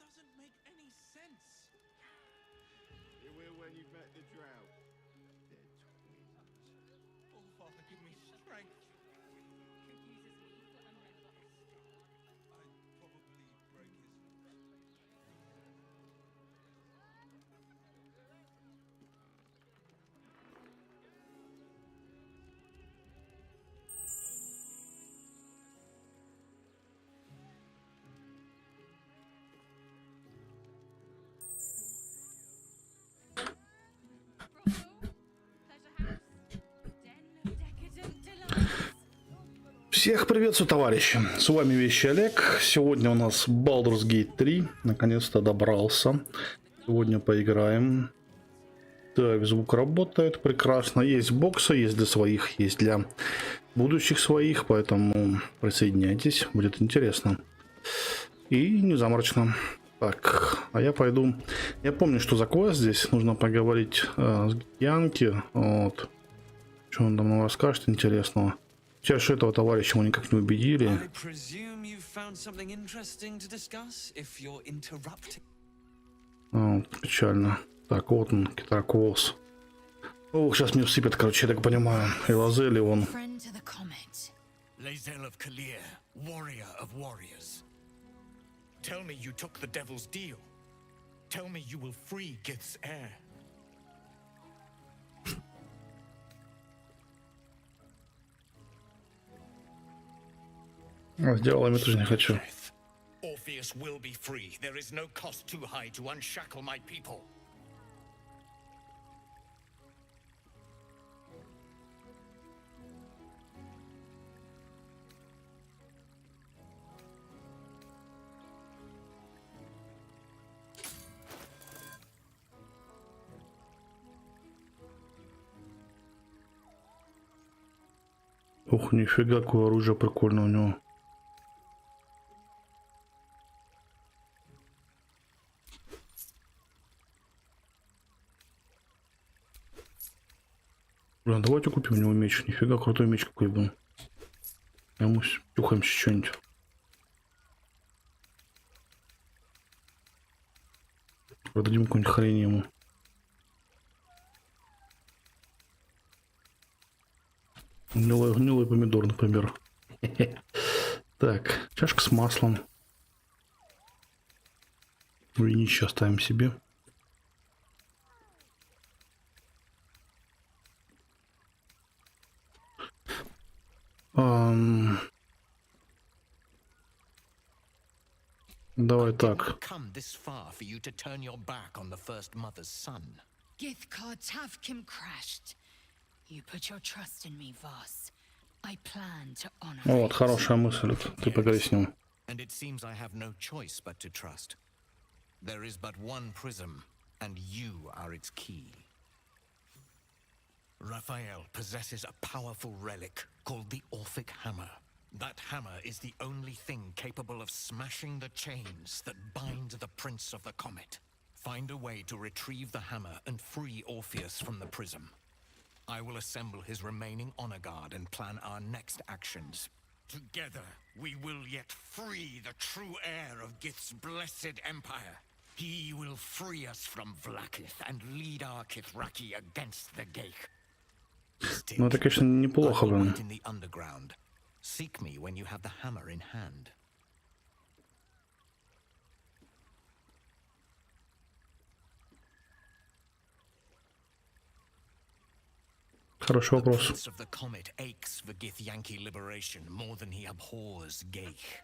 Doesn't make any sense. You will when you've met the drought. They're twins. Oh, Father, give me strength. Confuses me for a member of staff. I'd probably break his nose. Всех приветствую, товарищи! С вами Вещий Олег. Сегодня у нас Baldur's Gate 3. Наконец-то добрался. Сегодня поиграем. Так, звук работает прекрасно. Есть боксы, есть для своих, есть для будущих своих. Поэтому присоединяйтесь, будет интересно. И не заморочно. Так, а я пойду... Я помню, что за квест здесь. Нужно поговорить с Янки. Вот. Что он там нам расскажет интересного. Сейчас этого товарища мы никак не убедили. Печально. Так, вот он, китарквоз. Ох, сейчас мне всыпят, короче, я так понимаю. И Лазели он. Сделал, я тоже не хочу. Orpheus will be free. There is no cost too high to unshackle my people. Ух, нифига, какое оружие прикольное у него. Блин, давайте купим у него меч. Нифига, крутой меч какой был. Ему тюхаемся что-нибудь. Продадим какую-нибудь хрень ему. Гнилой помидор, например. Так, чашка с маслом. Винища оставим себе. Давай так. Вот, хорошая мысль. Ты поговори с ним. Raphael possesses a powerful relic called the Orphic Hammer. That hammer is the only thing capable of smashing the chains that bind the Prince of the Comet. Find a way to retrieve the hammer and free Orpheus from the prism. I will assemble his remaining honor guard and plan our next actions. Together, we will yet free the true heir of Gith's blessed empire. He will free us from Vlaakith and lead our Kithraki against the Geich. Ну, это, конечно, неплохо, блин. Seek me when you have the hammer in hand. Хороший вопрос. The Prince of the Comet aches for Githyanki liberation more than he abhors Geich.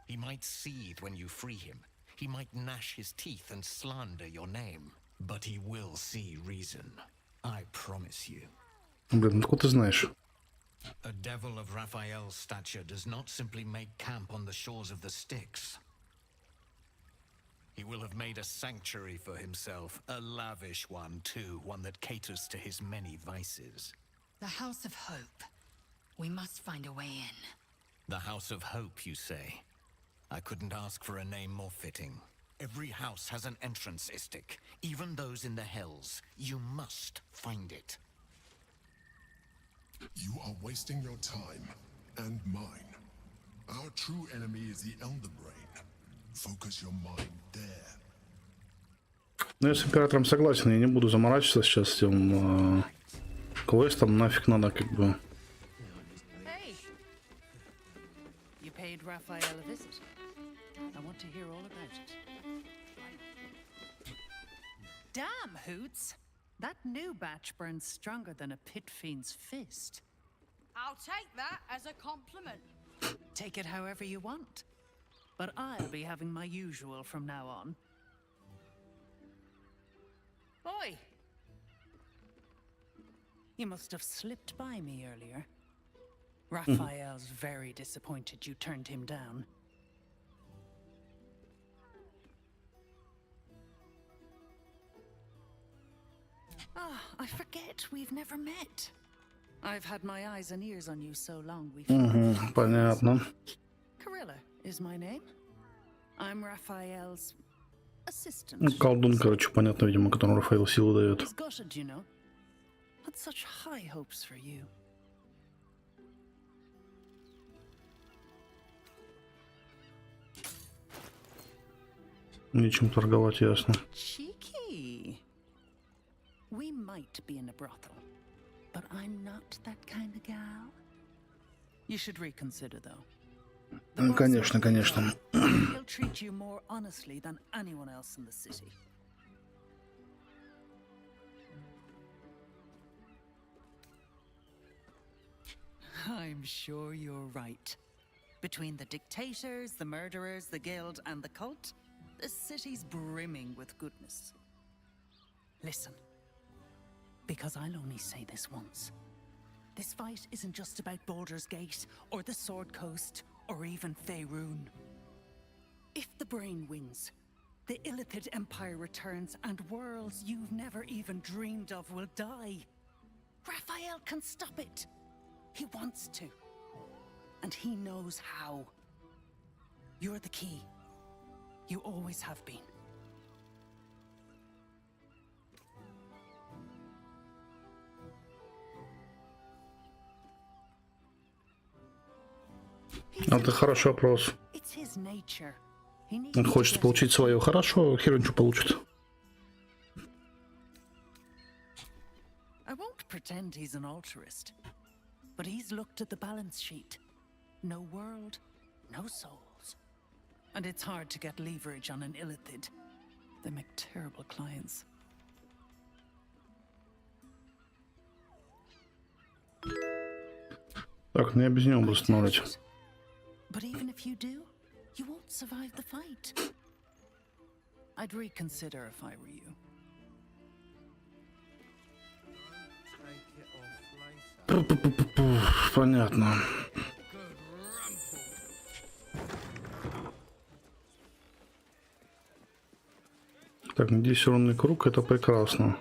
He might seethe when you free him. He might gnash his teeth and slander your name. But he will see reason. I promise you. Блин, откуда ты знаешь? A devil of Raphael's stature does not simply make camp on the shores of the Styx. He will have made a sanctuary for himself, a lavish one too, one that caters to his many vices. The House of Hope. We must find a way in. The House of Hope, you say? I couldn't ask for a name more fitting. Every house has an entrance, Istik. Even those in the Hells. You must find it. You are wasting your time, and mine. Our true enemy is the Elder Brain. Focus your mind there. Ну, я с императором согласен, я не буду заморачиваться сейчас с тем квестом, нафиг надо как бы. Hey, you paid Raphael a visit. I want to hear all about it. Damn, Hoots! That new batch burns stronger than a pit fiend's fist. I'll take that as a compliment. Take it however you want. But I'll be having my usual from now on. Oi! You must have slipped by me earlier. Raphael's very disappointed you turned him down. Ah, I forget we've never met. I've had my eyes and ears on you so long we've... Понятно. Carilla is my name. I'm Raphael's assistant. Ну, колдун, короче, понятно, видимо, которому Рафаэл силу дает. He's gutted, you know. Had such high hopes for you. Нечем торговать, ясно. Cheeky. We might be in a brothel, but I'm not that kind of gal. You should reconsider, though. The boss Конечно, конечно. He'll treat you more honestly than anyone else in the city. I'm sure you're right. Between the dictators, the murderers, the guild, and the cult, the city's brimming with goodness. Listen, because I'll only say this once. This fight isn't just about Baldur's Gate, or the Sword Coast, or even Faerun. If the Brain wins, the Illithid Empire returns, and worlds you've never even dreamed of will die. Raphael can stop it. He wants to. And he knows how. You're the key. You always have been. Это хороший вопрос. It's his nature. He needs Он to хочет get получить свое. Хорошо, хер он что получит. I won't pretend he's an altruist, but he's looked at the balance sheet. No world, no souls. And it's hard to get leverage on an Illithid. They make terrible clients. Так, ну я без него буду смотреть. But even if you do, you won't survive the fight. I'd reconsider if I were you. Понятно. Так, здесь ровный круг, это прекрасно.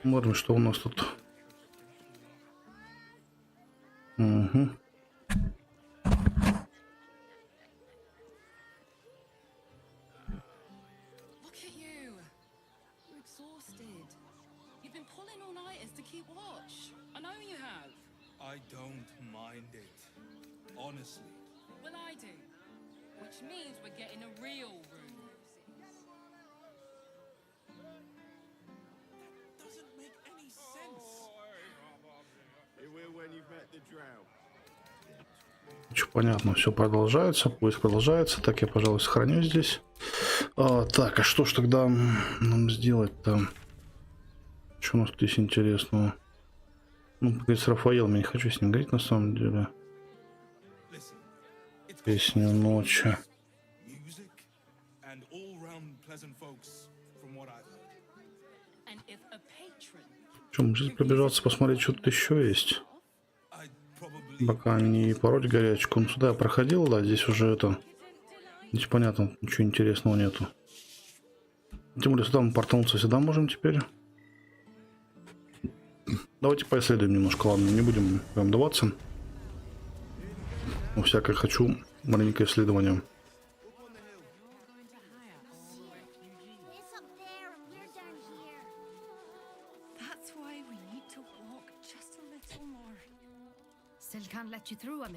Смотрим, что у нас тут. Угу. Look at you. You're exhausted. You've been pulling all-nighters to keep watch. I know you have. I don't mind it. Honestly. Well, I do. Which means we're getting a real room. Doesn't make any sense. It will when you've met the drought. Понятно, все продолжается, поиск продолжается. Так, я, пожалуй, сохраню здесь. Так, а что ж тогда нам сделать-то? Что у нас тут есть интересного? Ну, поговорить с Рафаэлом, я не хочу с ним говорить на самом деле. Listen, it's Песню ночи. music and all-round pleasant folks, from what I've heard. And if a patron Чем сейчас пробежаться, посмотреть, что тут еще есть. I'd probably Пока не пороть горячку. Ну, сюда я проходил, да, здесь уже это... Здесь понятно, ничего интересного нету. Тем более сюда мы портануться сюда можем теперь. Давайте поисследуем немножко, ладно, не будем прям даваться. Ну, всякое хочу, маленькое исследование. It's up there and we're down here. That's why we need to walk just a little more. Still can't let you through, I'm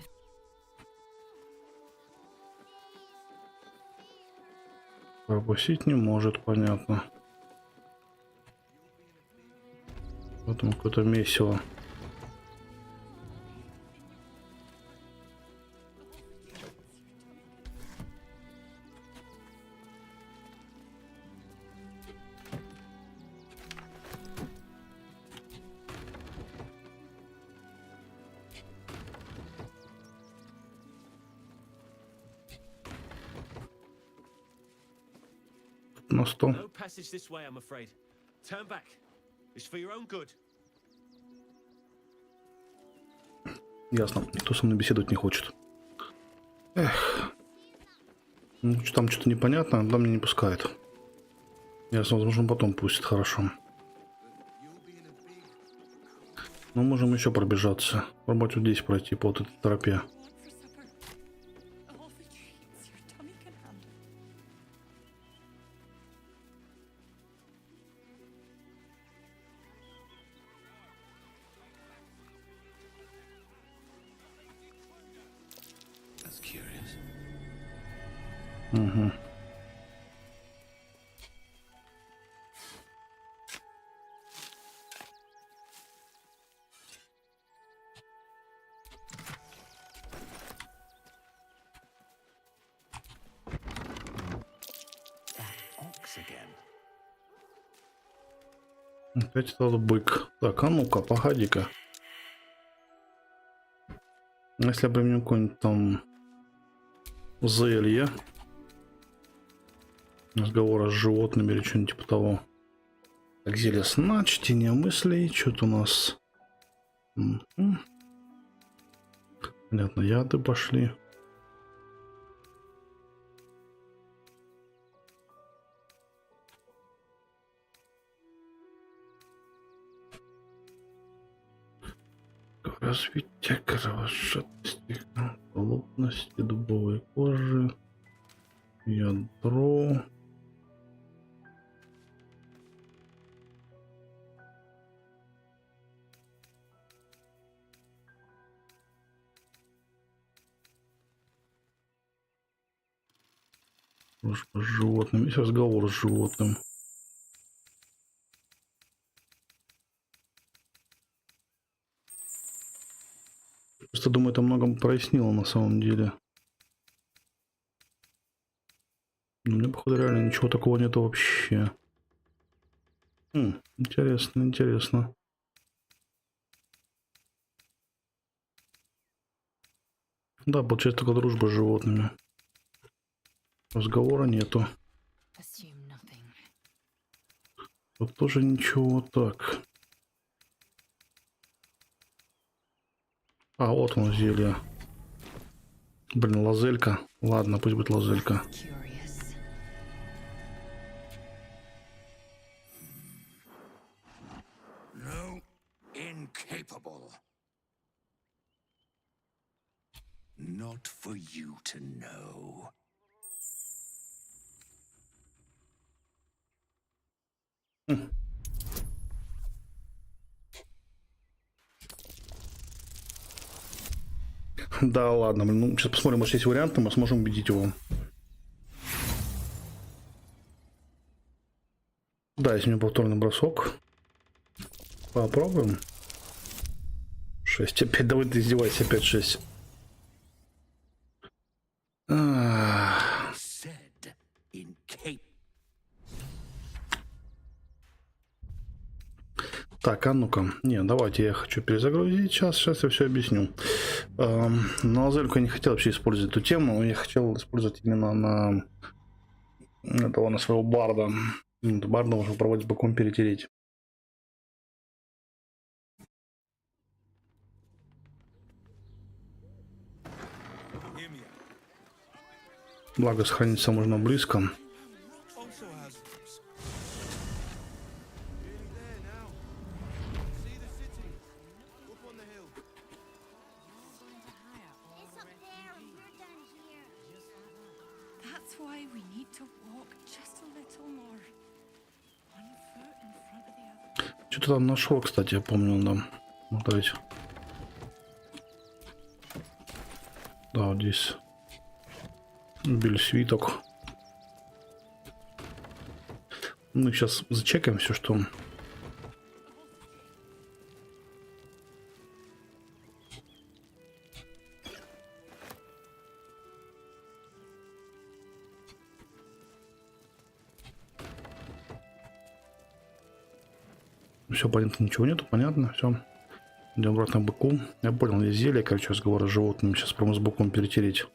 Пропустить не может, понятно. Потом какое-то месиво. На 100. No passage this way, I'm afraid. Turn back. It's for your own good. Ясно. Никто со мной беседовать не хочет. Эх. Ну, там что-то непонятно, там меня не пускает. Ясно, возможно, потом пустит, хорошо. Но можем еще пробежаться. Пробовать вот здесь пройти по вот этой тропе. What for supper? All the treats your tummy can handle. That's curious. Угу. Ox again. Опять этот бык. Так, а ну-ка, погоди-ка. Если я применю какой-нибудь там зелье. Разговора с животными или что-нибудь типа того. Так, зелье сна, чтение мыслей. Что-то у нас... Понятно, яды пошли. Развитие кровожадности, плотности дубовой кожи, ядро. Дружба с животным. Есть разговор с животным. Просто думаю, это многом прояснило на самом деле. Но у меня, походу, реально ничего такого нету вообще. Интересно, интересно. Да, получается только дружба с животными. Разговора нету. assume nothing. Тут тоже ничего. Так. А, вот он зелье. Блин, лазелька. Ладно, пусть будет лазелька. Curious. No, incapable. Not for you to know. Да, ладно, блин, ну сейчас посмотрим, может есть варианты, мы сможем убедить его. Да, есть у меня повторный бросок. Попробуем. 6, опять, давай ты издевайся, опять 6. Said incapable. Так, а ну-ка. Не, давайте я хочу перезагрузить. Сейчас я все объясню. На лазельку я не хотел вообще использовать эту тему. Я хотел использовать именно на этого, на своего барда. Барда можно попробовать боком перетереть. Благо сохраниться можно близко. Also has Nearly there now. See the city. Up on the hill. It's up there and we're down here. That's why we need to walk just a little more. One foot in front of the other. Что-то там нашел, кстати, я помню, да. Вот ведь. Да, вот здесь. Убили свиток. Мы сейчас зачекаем все, что... Все понятно, ничего нету, понятно, все. Идем обратно к быку. Я понял, есть зелье, короче, разговора с животными. Сейчас прямо с быком перетереть.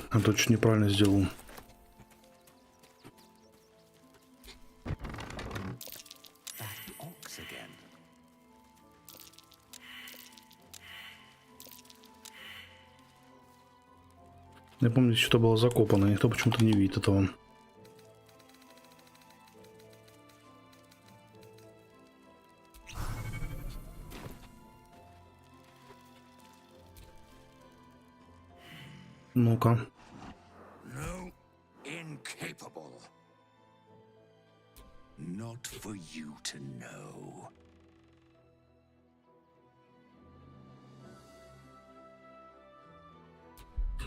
А то чуть неправильно сделал. Я помню, здесь что-то было закопано, никто почему-то не видит этого. Ну-ка. No, incapable. Not for you to know.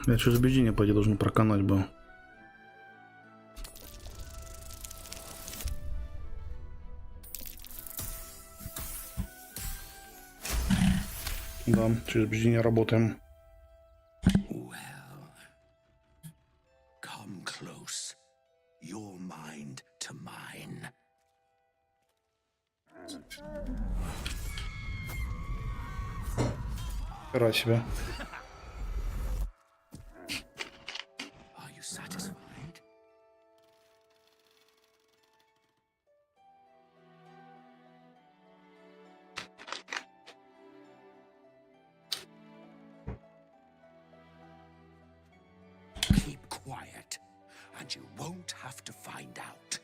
Я через убеждение, по идее, должен проканать был. Да, через убеждение работаем. Well, come close. Your mind to mine. Хера себе. Are you satisfied? Keep quiet, and you won't have to find out.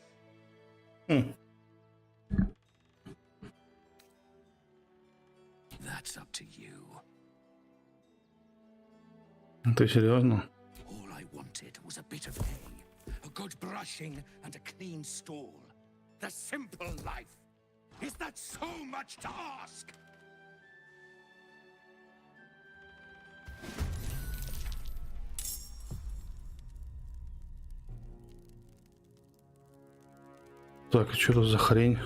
That's up to you. Ты серьезно? All I wanted was a bit of hay, a good brushing, and a clean stall. The simple life. Is that so much to ask? Так, а что это за хрень?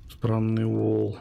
Странный вол.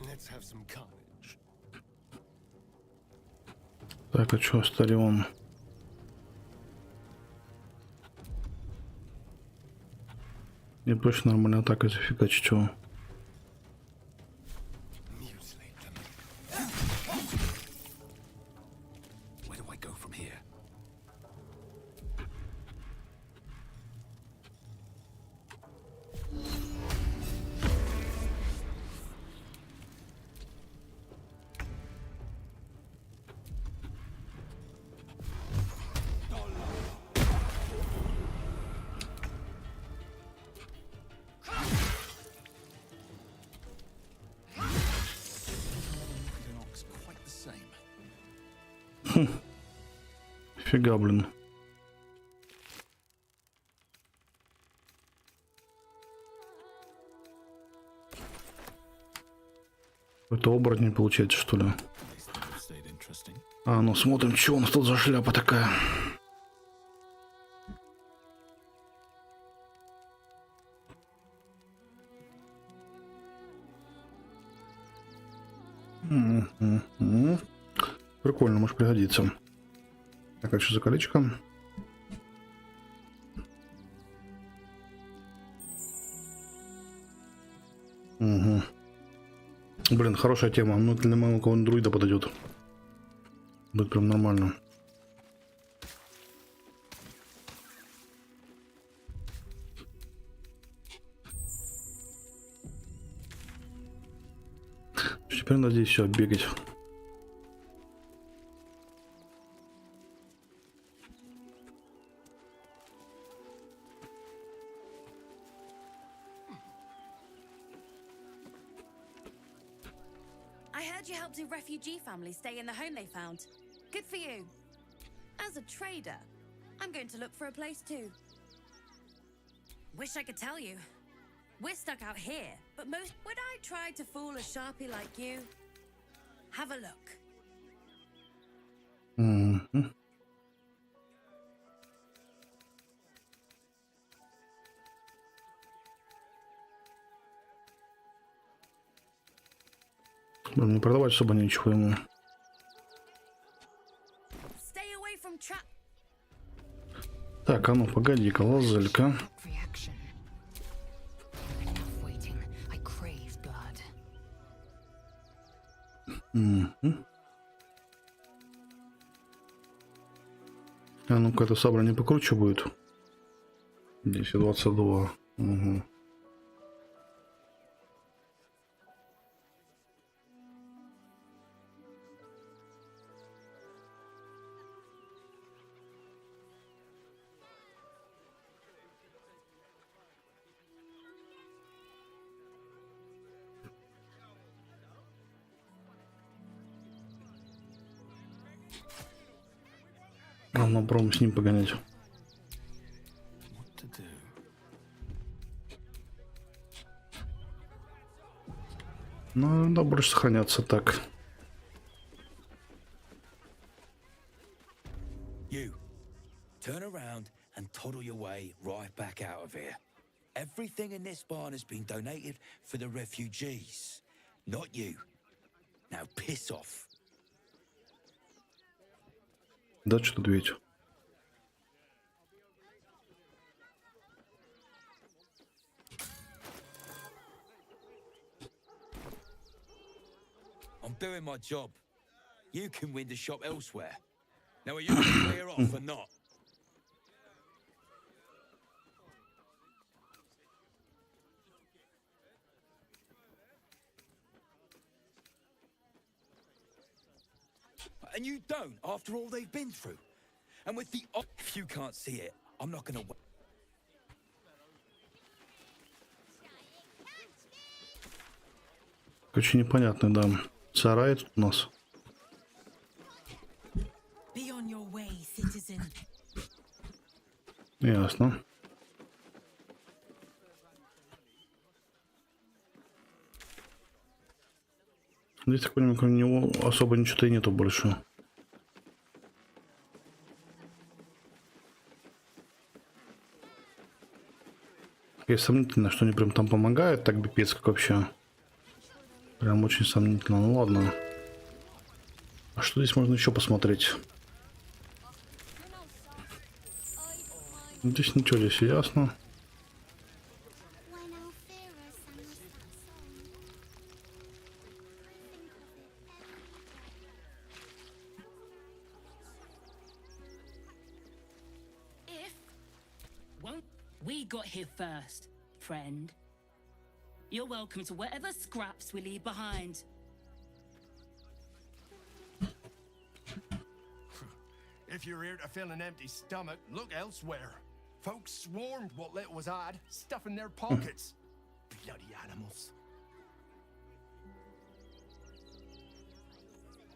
Let's have some carnage. Так, а что, Старион? Не точно нормальная атака зафига, чего? Mutilate them. Where do I go from here? Фига, блин. Это оборотень получается, что ли? А, ну смотрим, что у нас тут за шляпа такая. Прикольно, может пригодиться. Так, а что за колечко? Угу. Блин, хорошая тема. Ну, для моего кого-нибудь друида подойдет. Будет прям нормально. Теперь надо здесь все бегать. I heard you helped a refugee family stay in the home they found. Good for you. As a trader, I'm going to look for a place too. Wish I could tell you. We're stuck out here, but most... Would I try to fool a sharpie like you? Have a look. Mm-hmm. Не продавать особо ничего ему. Так, а ну погоди-ка, лазелька. А ну-ка, это сабра не покруче будет. 10-22. Угу. Нам попробуем с ним погонять. Ну, да, больше сохраняться так. You turn around and toddle your way right back out of here. Everything in this barn has been donated for the refugees, not you. Now piss off. Да, что тут ведь? I'm doing my job. You can win the shop elsewhere. Now are you going to clear off or not? And you don't, after all they've been through. And with the... If you can't see it, I'm not going to... Очень непонятно, да. Сарай тут у нас. Ясно. Здесь, так понимаю, кроме него особо ничего-то и нету больше. И сомнительно, что они прям там помогают, так пипец как вообще. Прям очень сомнительно. Ну ладно. А что здесь можно еще посмотреть? Здесь ничего, здесь ясно. We got here first, friend. You're welcome to whatever scraps we leave behind. If you're here to fill an empty stomach, look elsewhere. Folks swarmed what little was odd, stuffing their pockets. Bloody animals.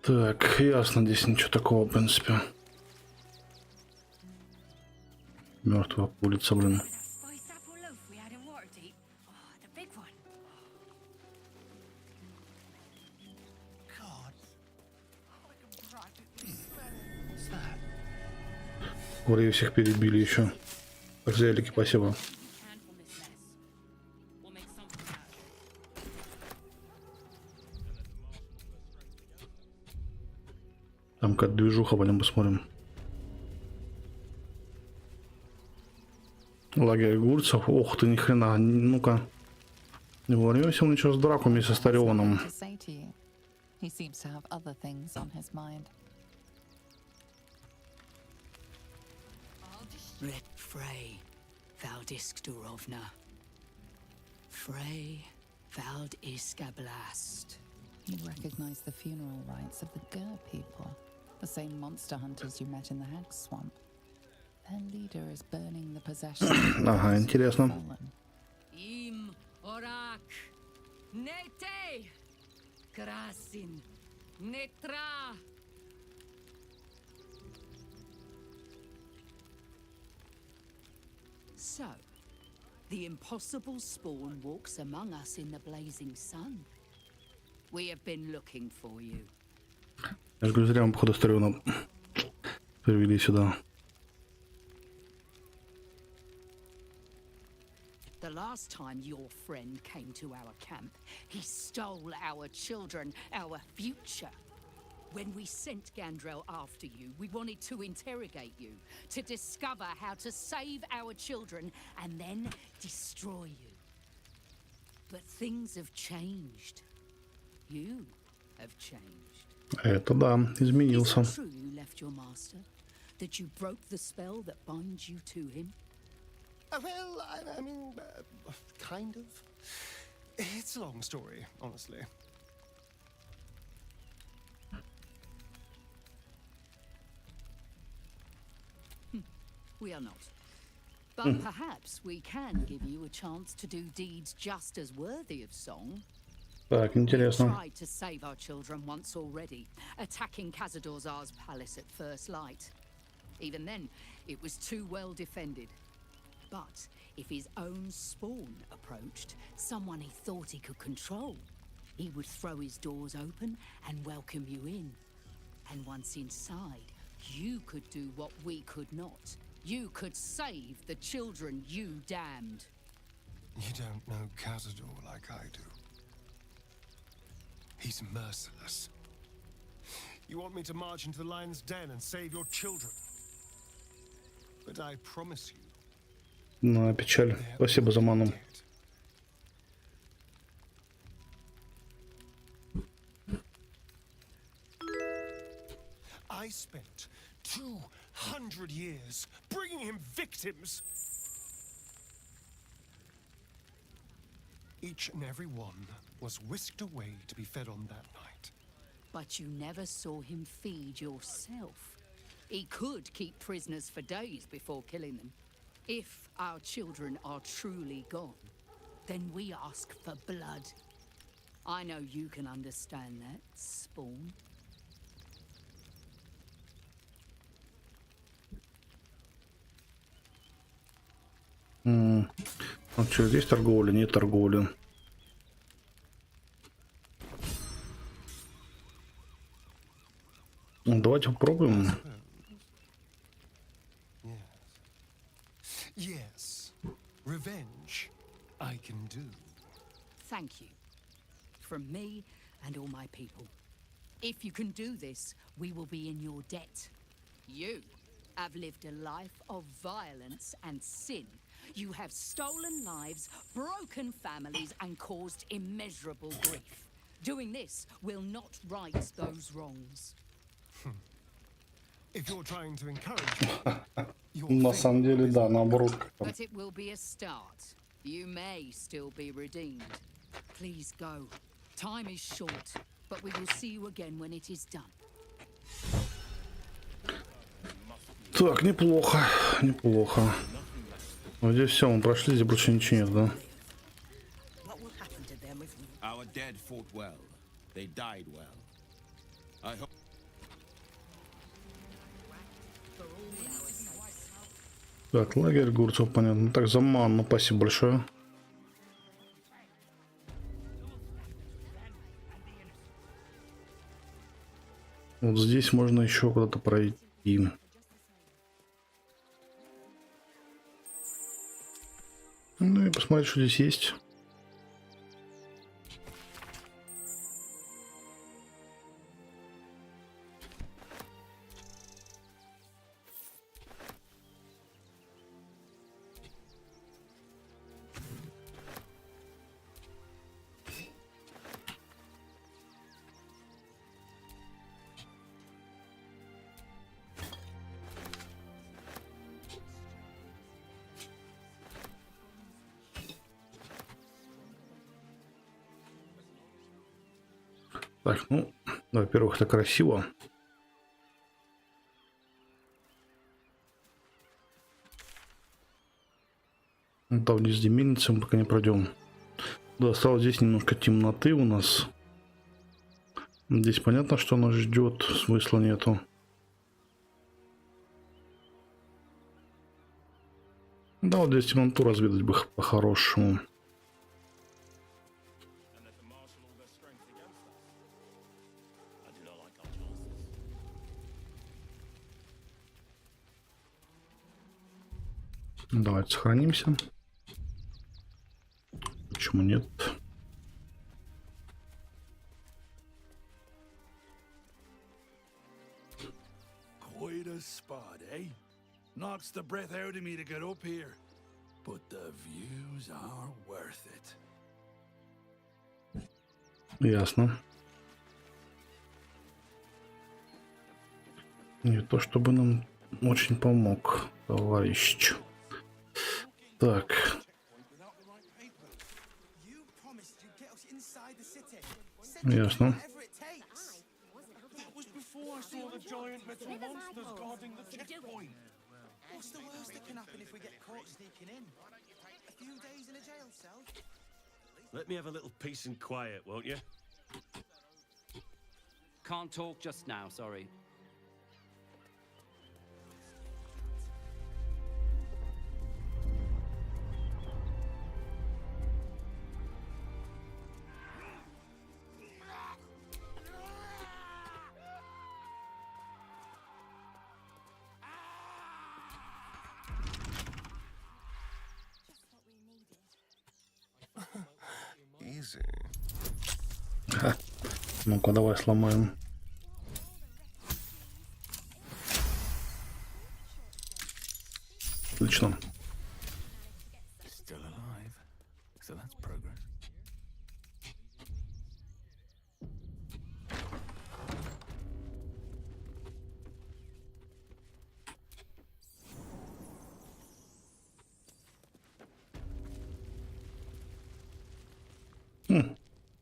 Так, ясно, здесь ничего такого, в принципе. Мертвая улица, блин. Вроде всех перебили еще. Так, зелики, спасибо. Can from this mess. We'll make something out of it. Там какая-то движуха, пойдем посмотрим. Лагерь гурцев. Ох ты, ни хрена. Ну-ка. Не ворвемся мы сейчас в драку вместе с Тарионом. To say to you. He seems to have other things on his mind. Frey, Valdisk Durovna. Frey, Valdisk Ablast. You recognize the funeral rites of the Gur people, the same monster hunters you met in the Hag Swamp. Their leader is burning the possessions. Ага, интересно. Im Orak. Nete. Krasin. Netra. So, the impossible spawn walks among us in the blazing sun. We have been looking for you. Я же говорю, зря мы, походу, с Тарионом привели сюда. The last time your friend came to our camp, he stole our children, our future. When we sent Gandrel after you, we wanted to interrogate you, to discover how to save our children and then destroy you. But things have changed. You have changed. Это да, изменился. Is it true you left your master? That you broke the spell that binds you to him? Well, I mean, kind of. It's a long story, honestly. We are not. But perhaps we can give you a chance to do deeds just as worthy of song. Так, We интересно. tried to save our children once already, attacking Khazad-dûr's palace at first light. Even then, it was too well defended. But if his own spawn approached, someone he thought he could control, he would throw his doors open and welcome you in. And once inside, you could do what we could not. You could save the children you damned. You don't know Khazad-dûr like I do. He's merciless. You want me to march into the lion's den and save your children? But I promise you, На печаль. Спасибо за ману. I spent 200 years bringing him victims. Each and every one was whisked away to be fed on that night. But you never saw him feed yourself. He could keep prisoners for days before killing them. If our children are truly gone, then we ask for blood. I know you can understand that, Spawn. Ну что, здесь торговля, нет торговли. Ну, давайте попробуем. Yes, revenge I can do. Thank you. From me and all my people. If you can do this, we will be in your debt. You have lived a life of violence and sin. You have stolen lives, broken families, and caused immeasurable grief. Doing this will not right those wrongs. If you're trying to encourage me, На самом деле, да, наоборот. But it will be a start. You may still be redeemed. Please go. Time is short, but we will see you again when it is done. Так, неплохо, неплохо. Вот здесь все, мы прошли, здесь больше ничего нет, да? Our dead fought well. They died well. I hope. Так, лагерь гурцев, понятно. Так, за манну, спасибо большое. Вот здесь можно еще куда-то пройти. Ну и посмотреть, что здесь есть. Так, ну, во-первых, это красиво. Ну, там вниз мельницы мы пока не пройдем. Да, осталось здесь немножко темноты у нас. Здесь понятно, что нас ждет, смысла нету. Да, вот здесь темноту разведать бы по-хорошему. Давайте сохранимся. Почему нет? Quite a spot, eh? Knocks the breath out of me to get up here. But the views are worth it. Ясно. Не то чтобы нам очень помог, товарищ. Так. Ясно. Let me have a little peace and quiet, won't you? Can't talk just now, sorry. Ну-ка, давай сломаем. Отлично. Still alive. So that's progress.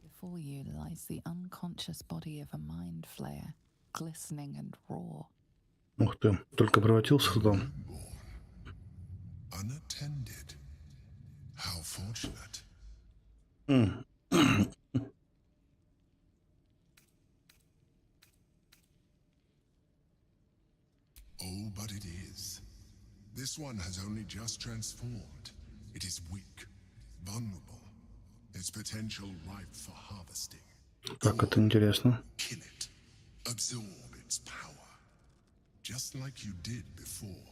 Before you lies the unconscious body of a mind flayer, glistening and raw. Ух ты, только превратился туда. Unattended. How fortunate. Oh, but it is. This one has only just transformed. It is weak, vulnerable. Its potential ripe for harvesting. Как это интересно. Kill it. Absorb its power. Just like you did before.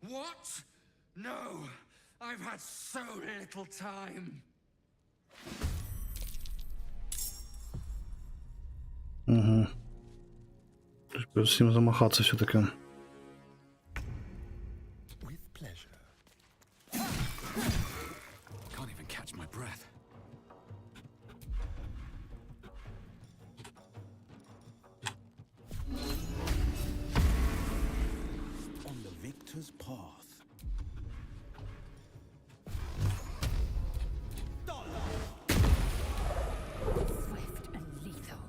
What? No! I've had so little time. Угу. Придется с ним замахаться все-таки. With pleasure. Can't even catch my breath. On the victor's path. Swift and lethal.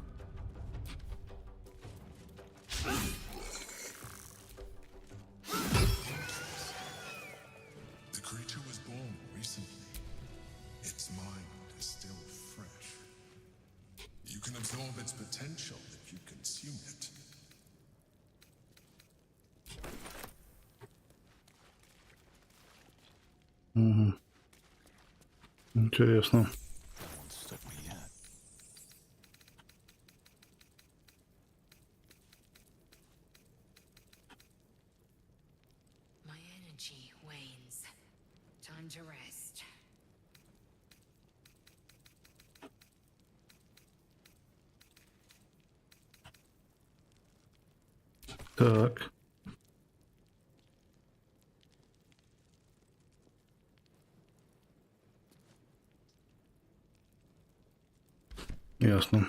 The creature was born recently. Its mind is still fresh. You can absorb its potential if you consume it. Угу. Интересно. Wants to energy wanes. Time to rest. Так. Ясно.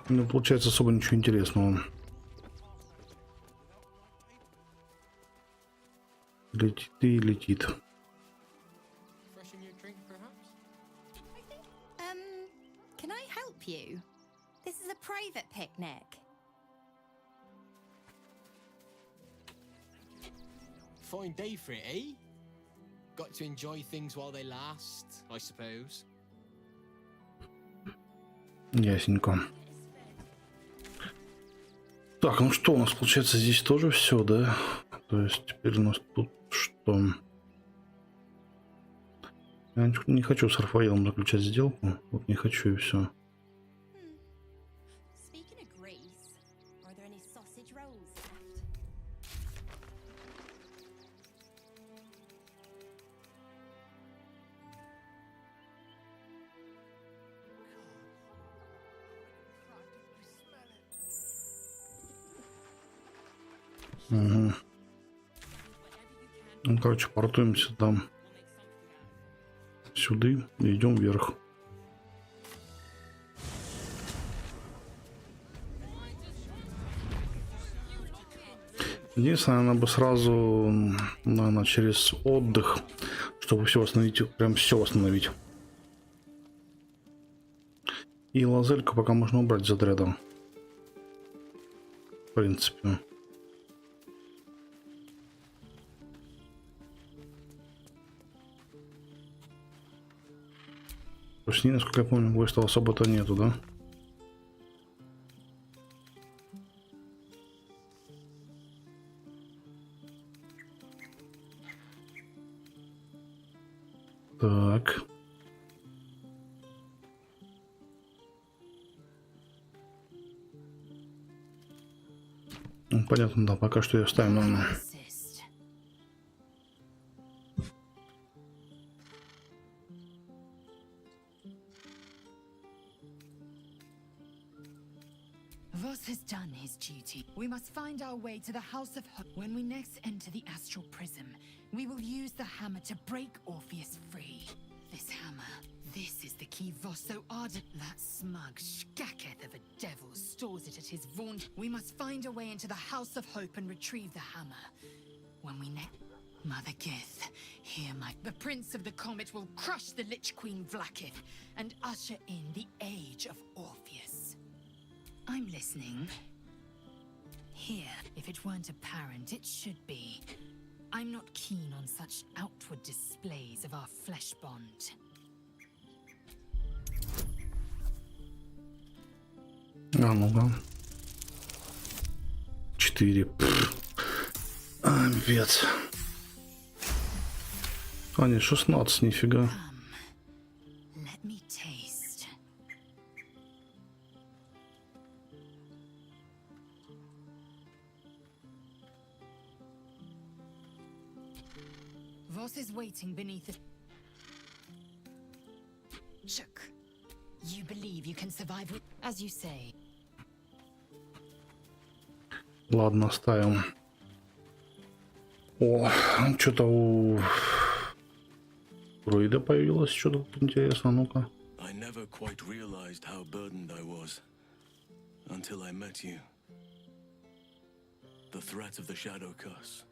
Ну, получается, особо ничего интересного. Летит и летит. Can I help you? This is a private picnic. Fine day for it, eh? Got to enjoy things while they last, I suppose. Ясненько. Так, ну что, у нас получается здесь тоже все, да? То есть теперь у нас тут что? Я не хочу с Рафаэлом заключать сделку. Вот не хочу и все. Speaking of Greece, are there any sausage rolls left? Угу. Ну, короче, портуемся там. Сюда и идем вверх. Единственное, надо бы сразу, наверное, через отдых, чтобы все восстановить, прям все восстановить. И лазельку пока можно убрать из отряда. В принципе. С ней, насколько я помню, кое-что особо-то нету, да? Так. Ну, понятно, да, пока что я оставим, наверное. Voss has done his duty. We must find our way to the House of Hope. When we next enter the astral prism, we will use the hammer to break Orpheus free. This hammer, this is the key Voss so ardent. That smug skacketh of a devil stores it at his vaunt. We must find a way into the House of Hope and retrieve the hammer. When we Mother Gith, hear the Prince of the Comet will crush the Lich Queen Vlaakith and usher in the Age of Orpheus. I'm listening. Here, if it weren't apparent, it should be. I'm not keen on such outward displays of our flesh bond. А, ну-ка. 4. Овец. А, нет, 16, нифига. Let me taste. Voss is waiting beneath it. Shook. You believe you can survive with, as you say. Ладно, оставим. О, что-то у Руида появилось, что-то интересно, ну-ка. I never quite realized how burdened I was until I met you. The threat of the Shadow Curse,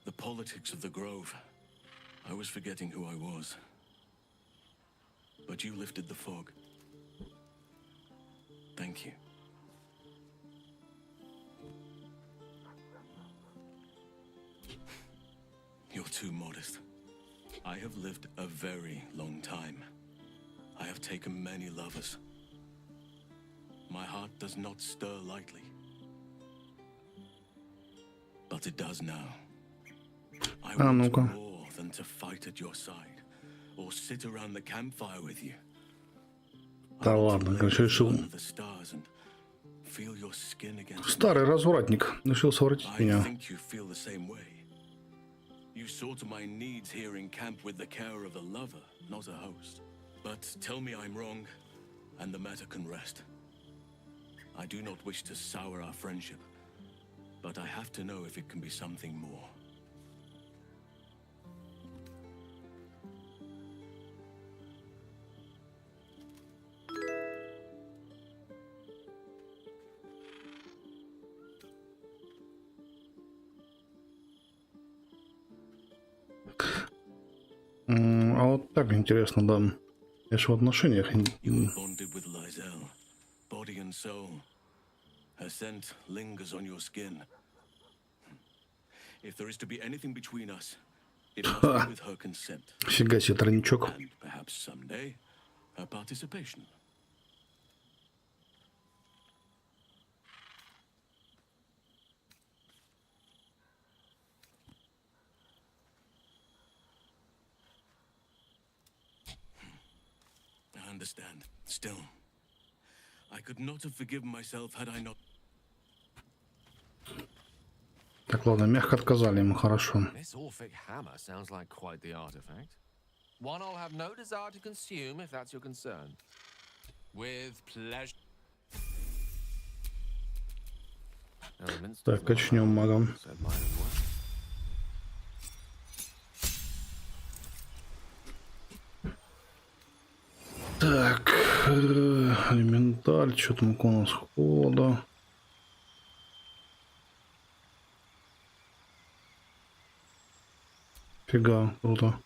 the politics of the Grove. I was forgetting who I was. But you lifted the fog. Thank you. You're too modest. I have lived a very long time. I have taken many lovers. My heart does not stir lightly. But it does now. I want more than to fight at your side or sit around the campfire with you. Да ладно, конечно, решил. The stars and feel your skin against Старый развратник решил совратить I меня. think you feel the same way. You saw to my needs here in camp with the care of a lover, not a host. But tell me I'm wrong, and the matter can rest. I do not wish to sour our friendship, but I have to know if it can be something more. А вот так интересно, да. Я же в отношениях. Bonded with Lizelle, body and soul. Her scent lingers on your skin. If there is to be anything between us, it must be with her consent. Фига себе, тройничок. And perhaps someday, her participation. I understand. Still, I could not have forgiven myself had I not. Так, ладно, мягко отказали ему, хорошо. This Orphic hammer sounds like quite the artifact. One I'll have no desire to consume, if that's your concern. With pleasure. Так, качнем магом. Так, элементаль, что там у нас холода. Фига, круто.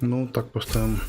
Ну, так поставим.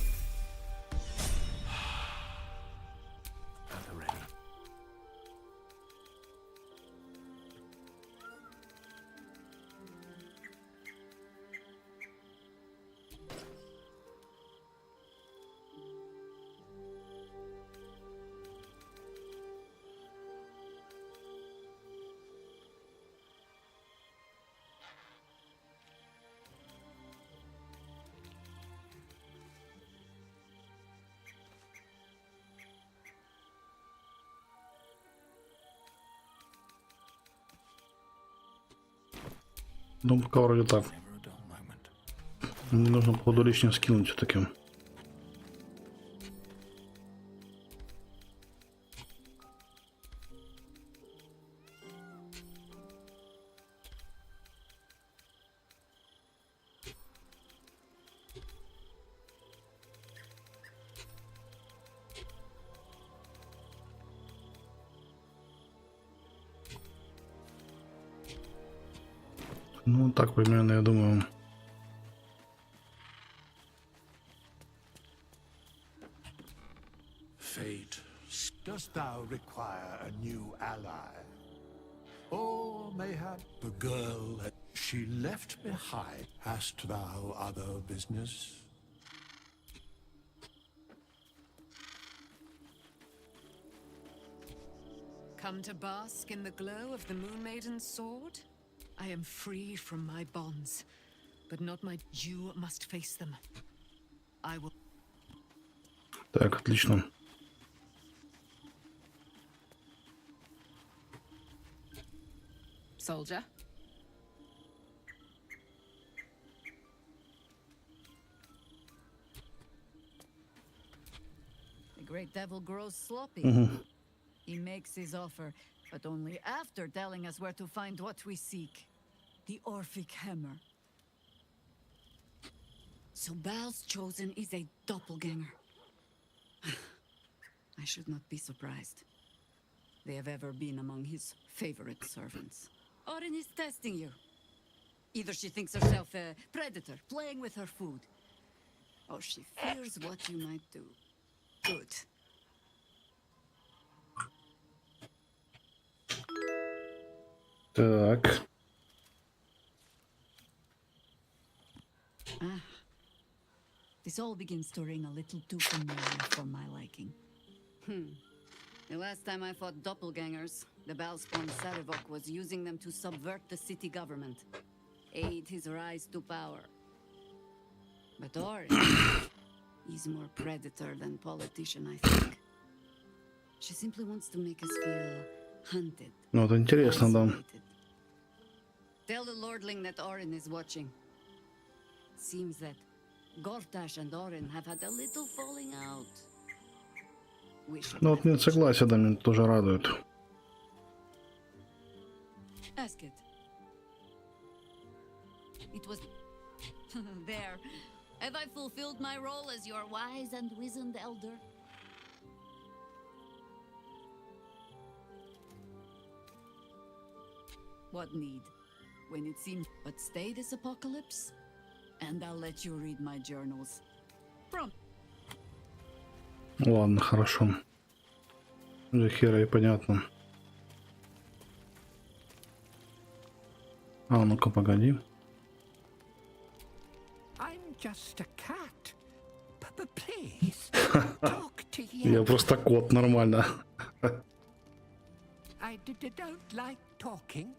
Ну, пока вроде так. Мне нужно, походу, лишнее скинуть все-таки. Ну, так примерно, я думаю. Fate, dost thou require a new ally? Or mayhap the girl that she left behind? Hast thou other business? Come to bask in the glow of the Moon Maiden's sword? I am free from my bonds, but not my... You must face them. I will... Так, отлично. Soldier. The great devil grows sloppy. He makes his offer, but only after telling us where to find what we seek. The Orphic hammer. So Bal's chosen is a doppelganger. I should not be surprised. They have ever been among his favorite servants. Orin is testing you. Either she thinks herself a predator, playing with her food, or she fears what you might do. Good. Так. Ah. This all begins to ring a little too familiar for my liking. The last time I fought doppelgangers, the Balspawn Sarevok was using them to subvert the city government, aid his rise to power. But Orin, he's more predator than politician, I think. She simply wants to make us feel hunted. Ну, это интересно, да. Tell the Lordling that Orin is watching. Seems that Gortash and Orin have had a little falling out. Ну, вот нет согласия, да, меня тоже радует. Ask it. It was... There. Have I fulfilled my role as your wise and wizened elder? What need? When it seems... But stay this apocalypse, and I'll let you read my journals. Ладно, хорошо. За хера и понятно. А, ну-ка, погоди. I'm just a cat. Please, talk to you. Я просто кот, нормально. I don't like talking.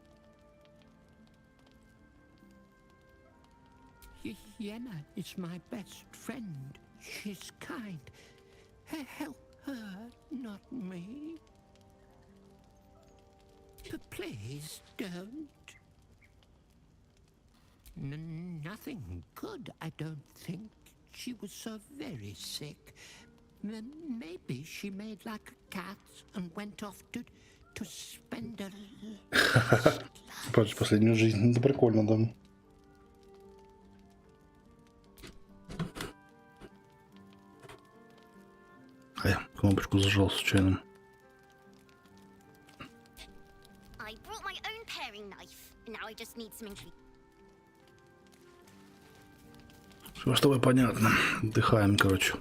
Yenna is my best friend. She's kind. Help her, not me. Please don't. Nothing good, I don't think. She was so very sick. Maybe she made like a cat and went off to spend a... Прочь последнюю жизнь. Это прикольно, да. А я кнопочку зажал случайно. I brought my own paring knife. Now I just need some ingredients. Все с тобой понятно. Отдыхаем, короче.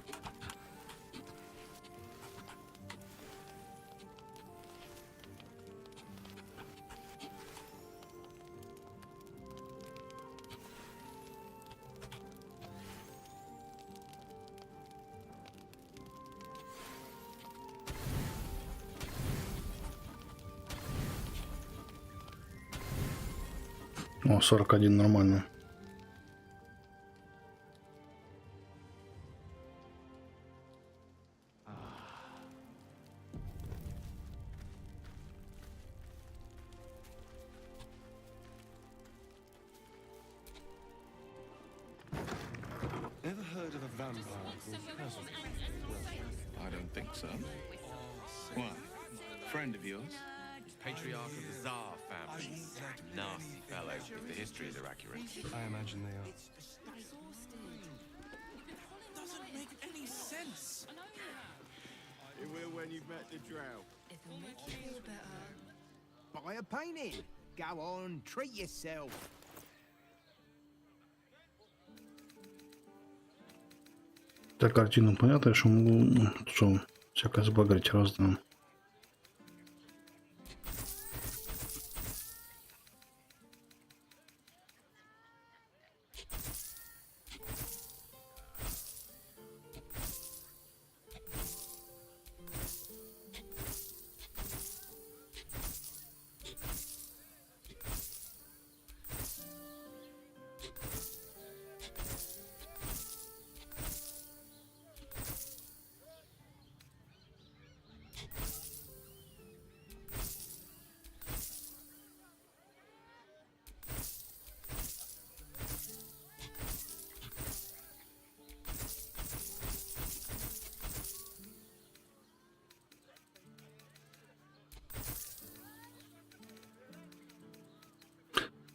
О, 41 нормально. Ever heard of a vampire called Hazel? I don't think so. What? Friend of yours? Patriarch of the Tsar family. Nasty fellow, if the histories are accurate. I imagine they are. Doesn't make any sense. You will when you've met the drow. It'll make you feel better. Buy a painting. Go on, treat yourself. Так, картину понятно, что могу... Что, всякое забагрить разное.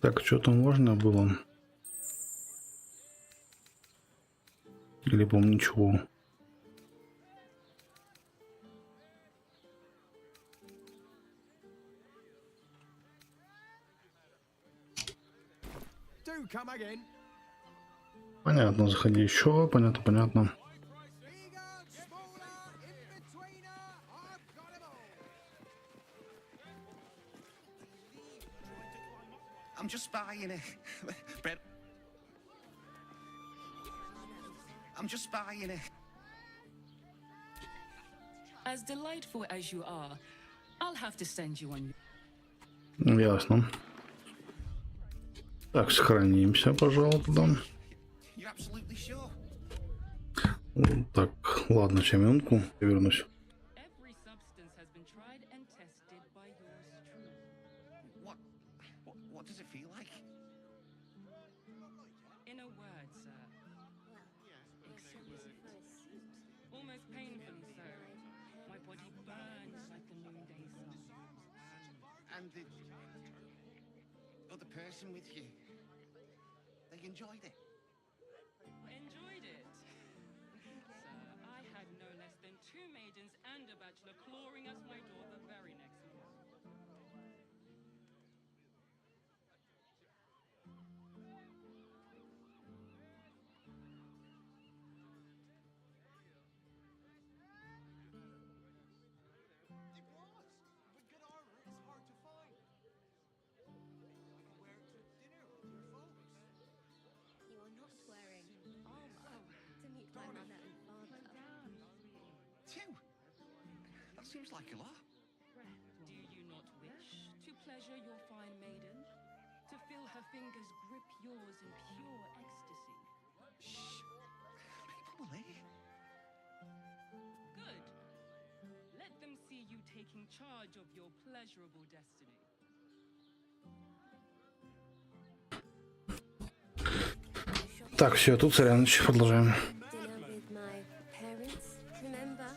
Так, что там важно было? Или, по-моему, ничего. Do come again. Понятно, заходи еще. Понятно, понятно. I'm just buying it. I'm just buying it. As delightful as you are, I'll have to send you on. Ясно. Так, сохранимся, пожалуйста. You're absolutely sure? Так, ладно, сейчас минутку, я вернусь. Every substance has been tried and tested by yours truly. What does it feel like? In a word, sir. Exquisite. Almost painfully so. My body burns like the noonday sun. And the other person with you, they enjoyed it. Enjoyed it? Sir, I had no less than 2 maidens and a bachelor clawing at my door the very next morning. That seems like a lot. Do you not wish to pleasure your fine maiden? To feel her fingers grip yours in pure ecstasy? Shh. People will hear. Good. Let them see you taking charge of your pleasurable destiny. Так, все, тут Царяныч, продолжаем.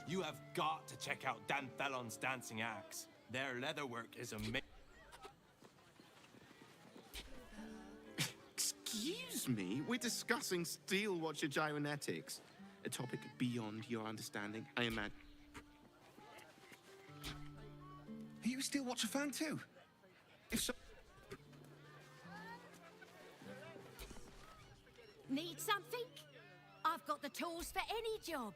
You have got to check out Dan Fellon's dancing acts. Their leatherwork is amazing. Excuse me? We're discussing steel watcher gyromatics. A topic beyond your understanding, I imagine. Are you a steel watcher fan too? If so... Need something? I've got the tools for any job.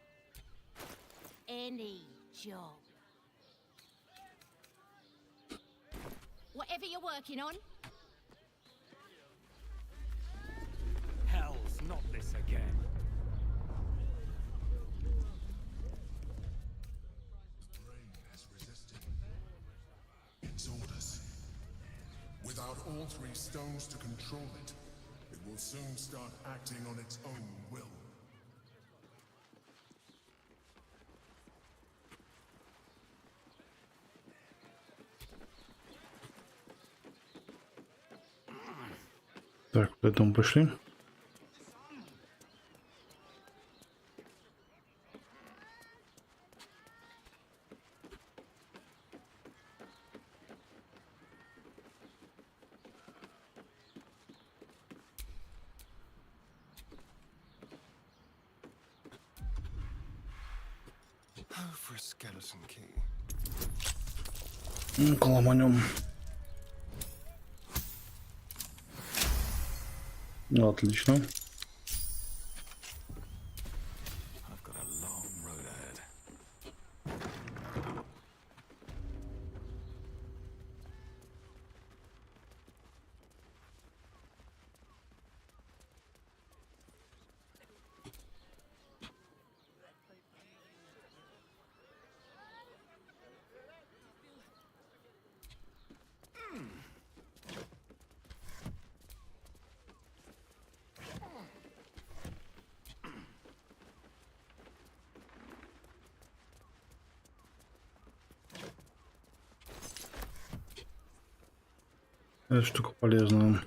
Any job. Whatever you're working on. Hell's not this again. Brain has resisted its orders. Without all 3 stones to control it, it will soon start acting on its own will. Так, поэтому пошли. Oh, for a skeleton key. Ломанем. Ну, отлично. I've got a long road ahead. Эта штука полезная.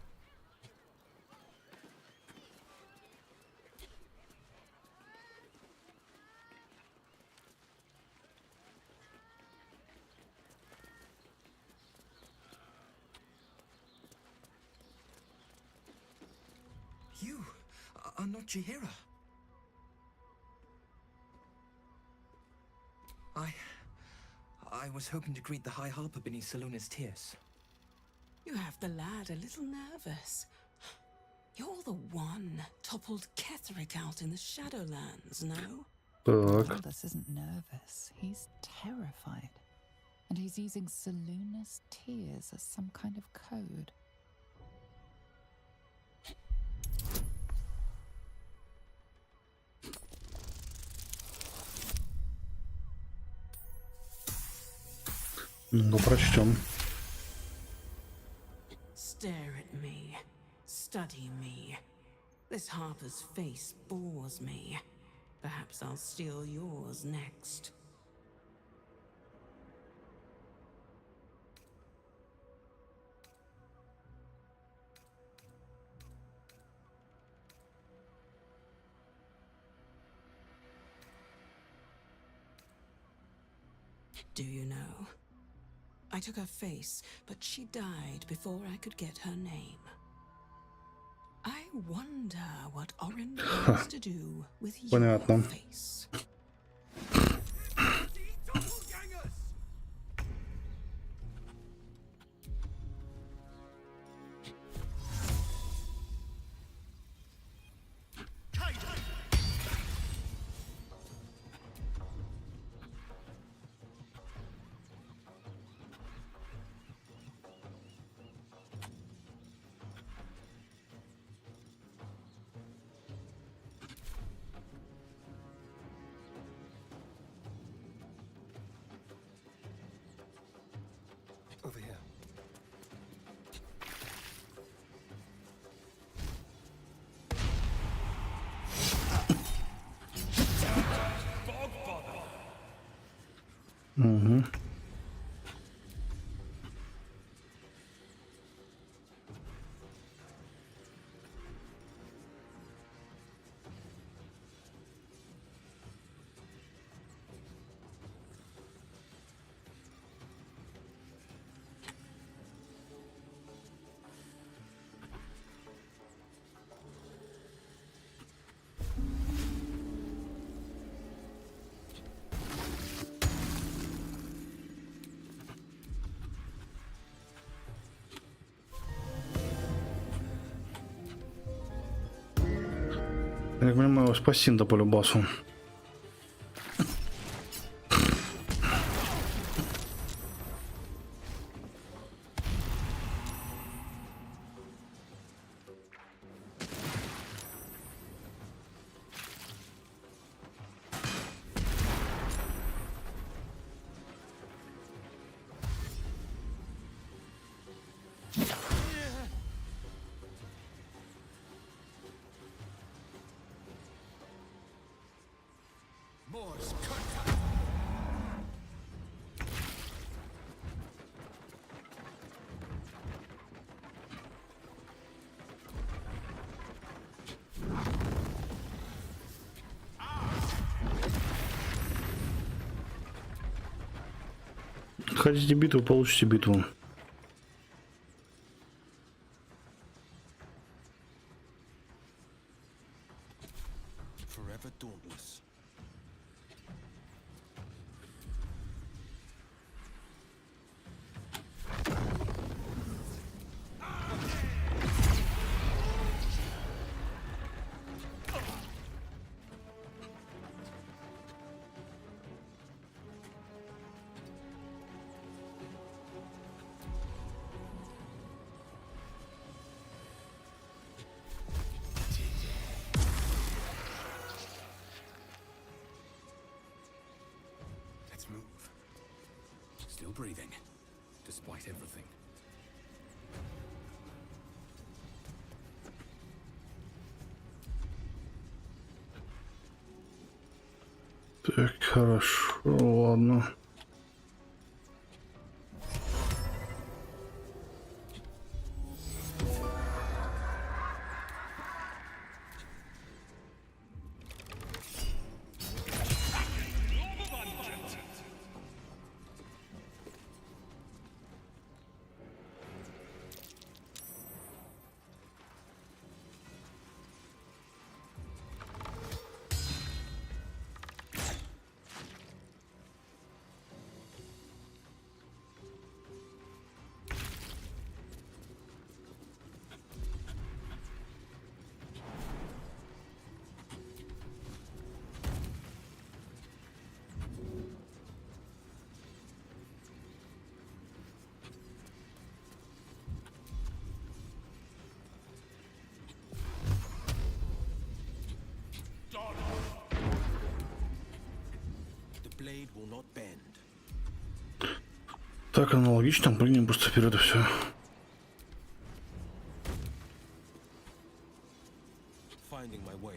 You are not Chihira. was hoping to greet the High Harper beneath Seluna's tears. You have the lad a little nervous. You're the one toppled Ketherick out in the Shadowlands, no? Aldous isn't nervous. He's terrified. And he's using Seluna's tears as some kind of code. Ну, прочтем. Stare at me. Study me. This Harper's face bores me. Perhaps I'll steal yours next. Do you know? I took her face, but she died before I could get her name. I wonder what Orin plans to do with your face. Over here. Угу. Я понимаю, его спасин-то по любасу. Хотите битву, получите битву. Forever dauntless. Let's move. Still breathing, despite everything. Так, хорошо, ладно. blade will not bend. Так, аналогично, прыгнем просто вперед и все. Finding my way.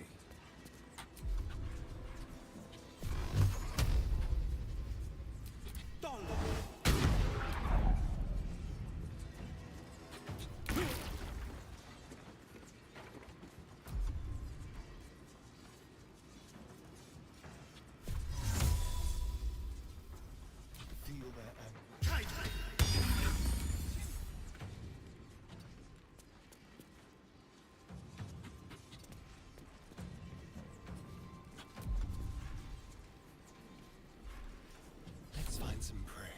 Let's find some prey.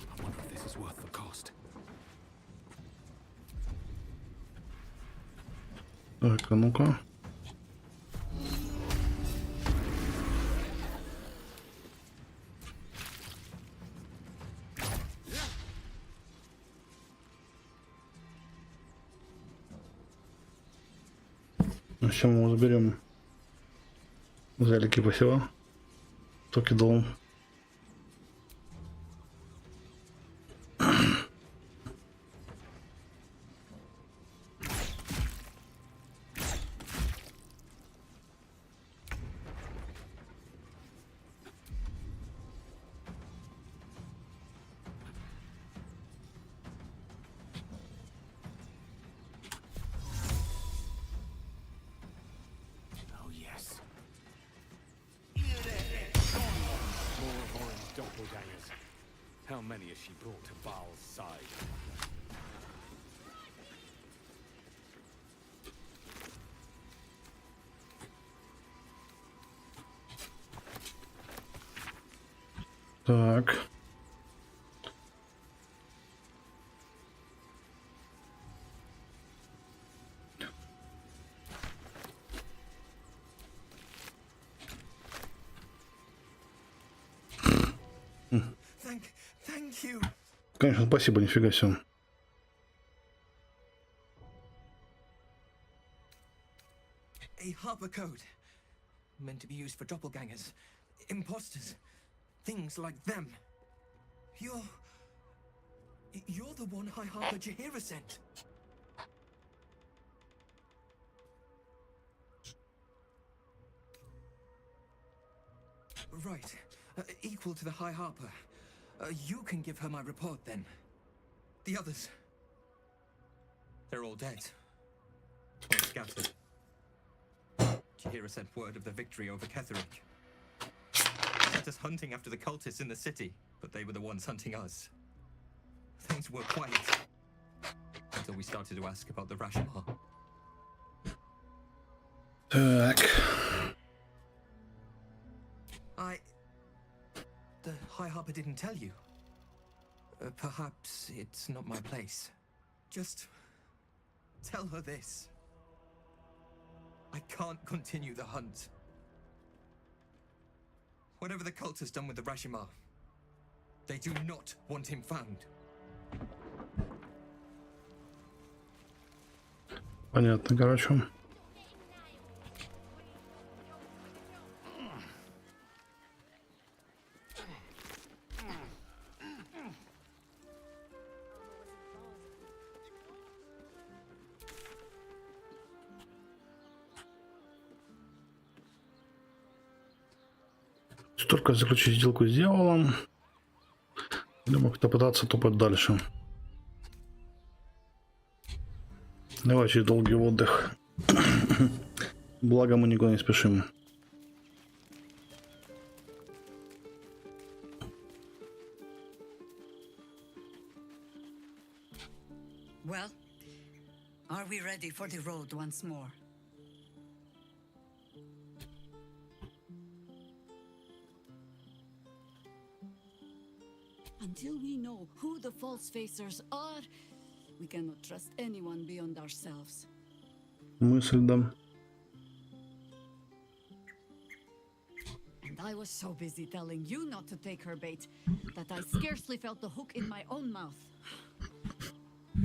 I wonder if this is worth the cost. Так, а ну-ка. Сейчас мы его заберем. Залики посева. Токи дом. Oh yes. Doppelgangers. How many has she brought to Baal's side? Так. Thank you. Конечно, спасибо, нифига себе. A harbor code. Meant to be used for doppelgangers, imposters, things like them. You're the one High Harper Jaheira sent. Right. Equal to the High Harper. You can give her my report then. The others. They're all dead. Or scattered. Jaheira sent word of the victory over Ketherick. Sent us hunting after the cultists in the city, but they were the ones hunting us. Things were quiet. Until we started to ask about the Rashomar. Так. The High Harper didn't tell you. Perhaps it's not my place. Just tell her this. I can't continue the hunt. Whatever the cult has done with the Rashomar, they do not want him found. Понятно, короче. Только заключить сделку с дьяволом. Либо попытаться топать дальше. Давайте долгий отдых. Благо мы никуда не спешим. Well, are we ready for the road once more? Until we know who the false facers are, we cannot trust anyone beyond ourselves. Мысль, да. And I was so busy telling you not to take her bait that I scarcely felt the hook in my own mouth.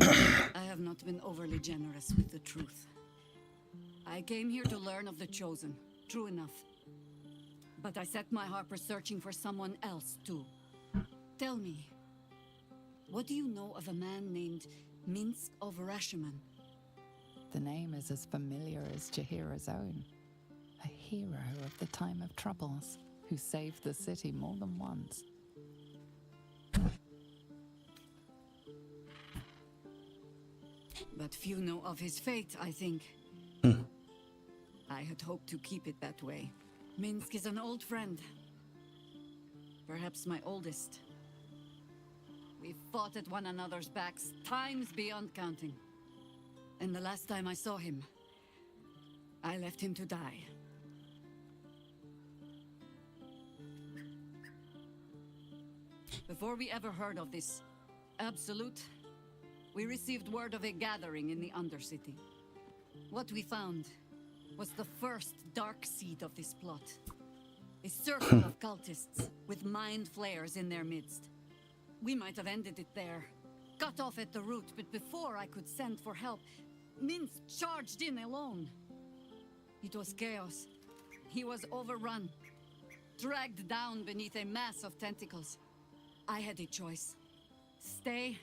I have not been overly generous with the truth. I came here to learn of the Chosen, true enough. But I set my harper searching for someone else too. Tell me, what do you know of a man named Minsk of Rashomon? The name is as familiar as Jahira's own. A hero of the time of troubles, who saved the city more than once. But few know of his fate, I think. I had hoped to keep it that way. Minsk is an old friend. Perhaps my oldest. We fought at one another's backs, times beyond counting. And the last time I saw him, I left him to die. Before we ever heard of this Absolute, we received word of a gathering in the Undercity. What we found was the first dark seed of this plot. A circle of cultists with mind flayers in their midst. We might have ended it there, cut off at the root, but before I could send for help, Minsk charged in alone. It was chaos. He was overrun, dragged down beneath a mass of tentacles. I had a choice. Stay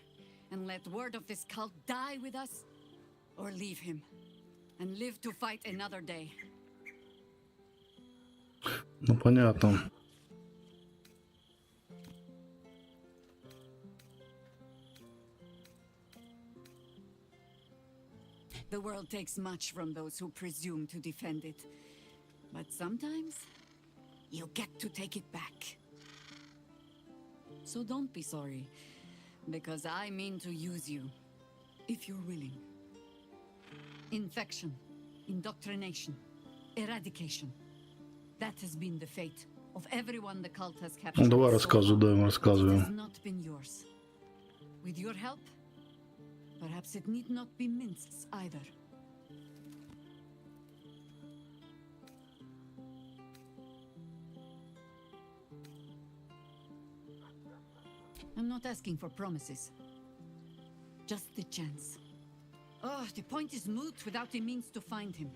and let word of this cult die with us, or leave him and live to fight another day. Ну, понятно. The world takes much from those who presume to defend it. But sometimes, you get to take it back. So don't be sorry, because I mean to use you, if you're willing. Infection, indoctrination, eradication. That has been the fate of everyone the cult has captured. Ну, давай рассказывай, да, It рассказывай. has not been yours. With your help, perhaps it need not be Minsk's either. I'm not asking for promises. Just the chance. Oh, the point is moot without the means to find him.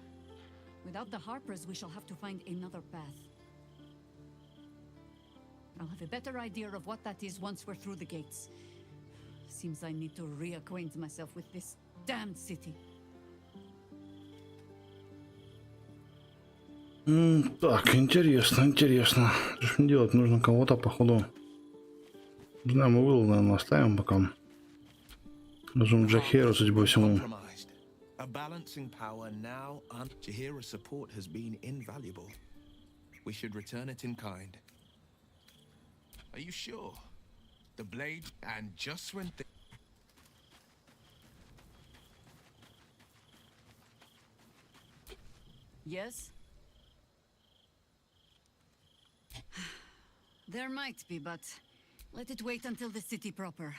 Without the Harpers, we shall have to find another path. I'll have a better idea of what that is once we're through the gates. Seems I need to reacquaint myself with this damned city. Так, интересно, интересно. Что делать? Нужно кого-то, походу. Не знаю, мы Уилла, наверное, оставим пока. Нужен Джахиру, судя по всему. A balancing power now and Jahira's support has been invaluable. We should return it in kind. Are you sure? The blade, and just when Yes? There might be, but let it wait until the city proper.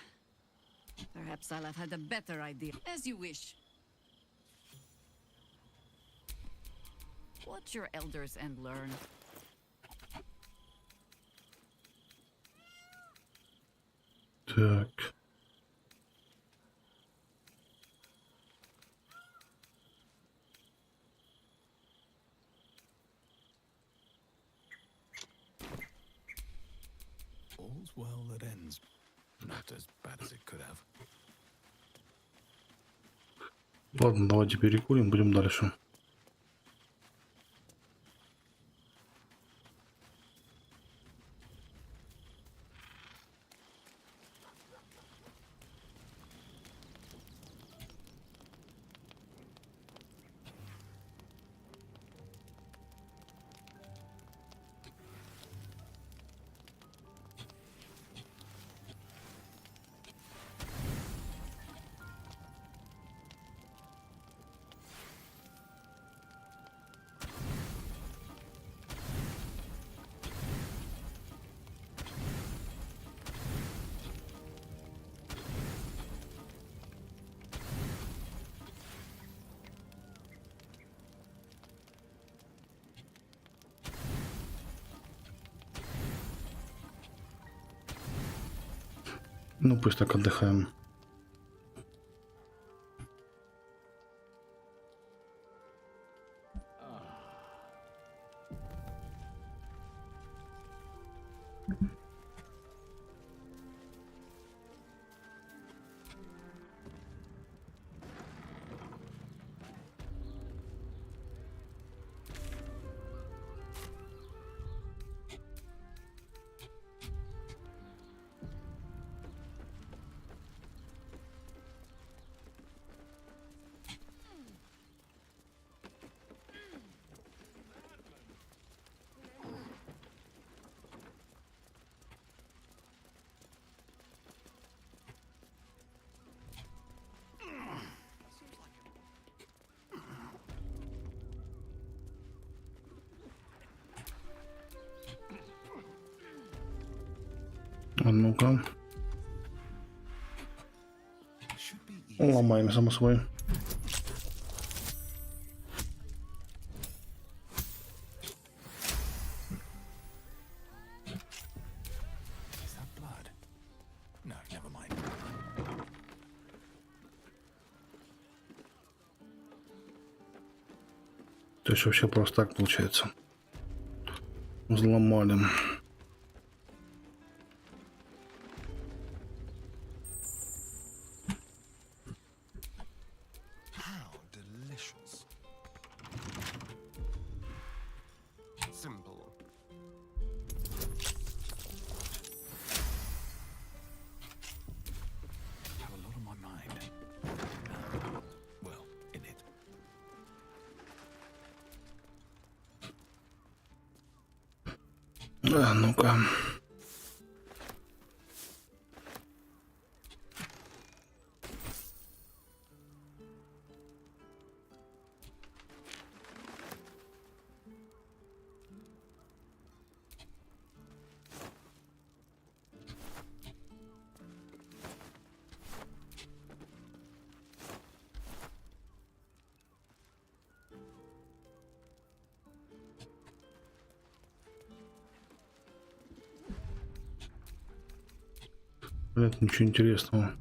Perhaps I'll have had a better idea. As you wish. Watch your elders and learn. Так. All's well that ends. Not as bad as it could have. Ладно, давайте перекурим, будем дальше. Ну, пусть так отдыхаем. Ну-ка. Ломаем, само собой. То есть вообще просто так получается. Взломали. How delicious. Simple. Have a lot on my mind. Well, in it. Ну-ка. Нет, ничего интересного.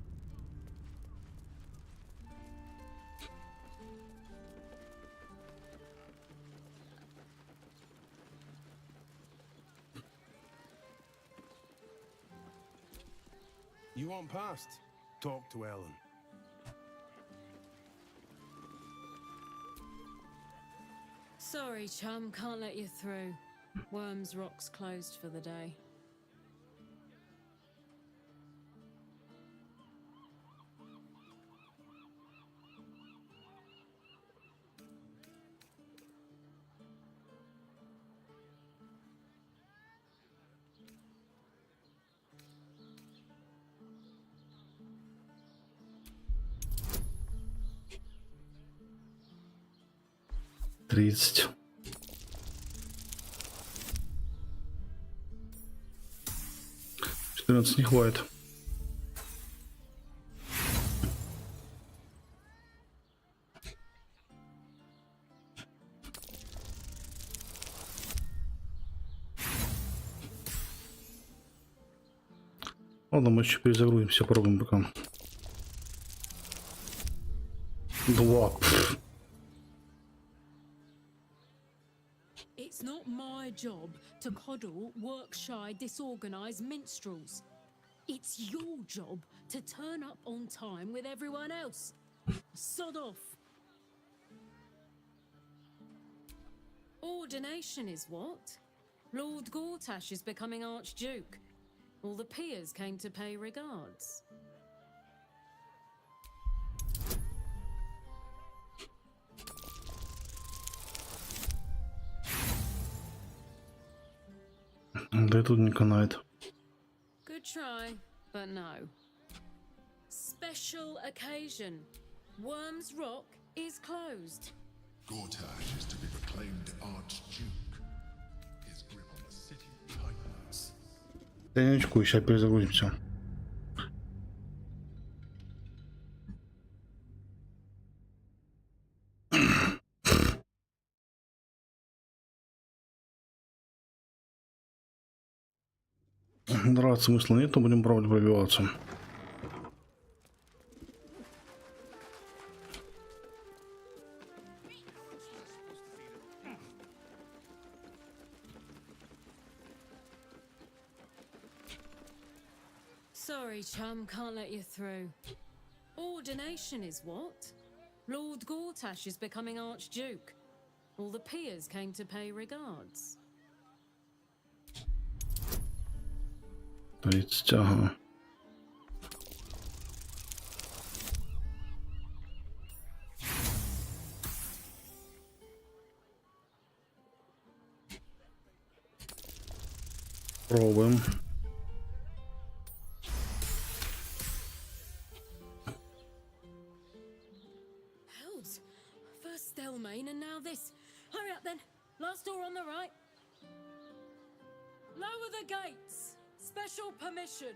You want past? Talk to Ellen. Sorry, chum, can't let you through. Worms Rock's closed for the day. Тридцать. Не хватит. Ладно, мы еще перезагрузимся, попробуем пока. 2. It's not my job to coddle work-shy, disorganized minstrels. It's your job to turn up on time with everyone else. Sod off. Ordination is what? Lord Gortash is becoming Archduke. All the peers came to pay regards. Да и тут не канает. Good try, but no. Special occasion. Worms Rock is closed. Gortash is to be proclaimed Archduke. His grip on the city tightens. Тенечку, сейчас перезагрузимся. Драться смысла нет, но будем пробовать пробиваться. Sorry, chum, can't let you through. Ordination is what? Lord Gortash is becoming Archduke. All the peers came to pay regards. 30, ага. Пробуем. Hells. First Stelmane and now this. Hurry up then. Last door on the right. Lower the gates. special permission.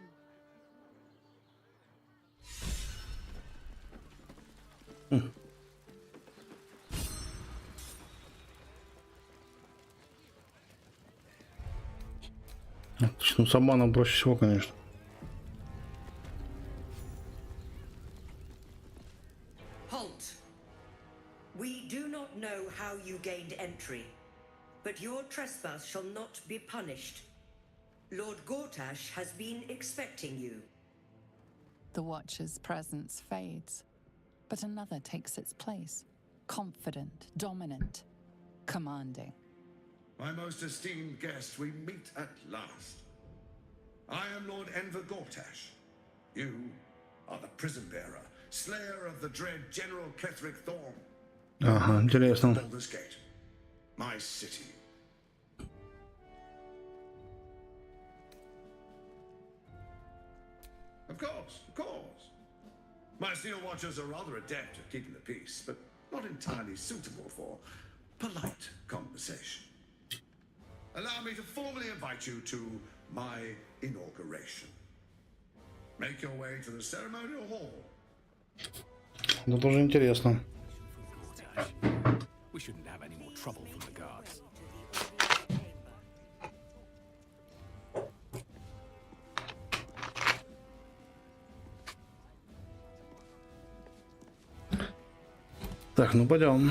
Отлично, с обманом проще всего, конечно. Halt. We do not know how you gained entry, but your trespass shall not be punished. Lord Gortash has been expecting you. The Watcher's presence fades, but another takes its place. Confident, dominant, commanding. My most esteemed guest, we meet at last. I am Lord Enver Gortash. You are the prison bearer, slayer of the dread General Ketheric Thorm. Ага, интересно. Baldur's Gate, my city. Of course. My Steel Watchers are rather adept at keeping the peace, but not entirely suitable for polite conversation. Allow me to formally invite you to my inauguration. Make your way to the ceremonial hall. Это тоже интересно. We shouldn't have any more trouble from the guards. Так, ну пойдем.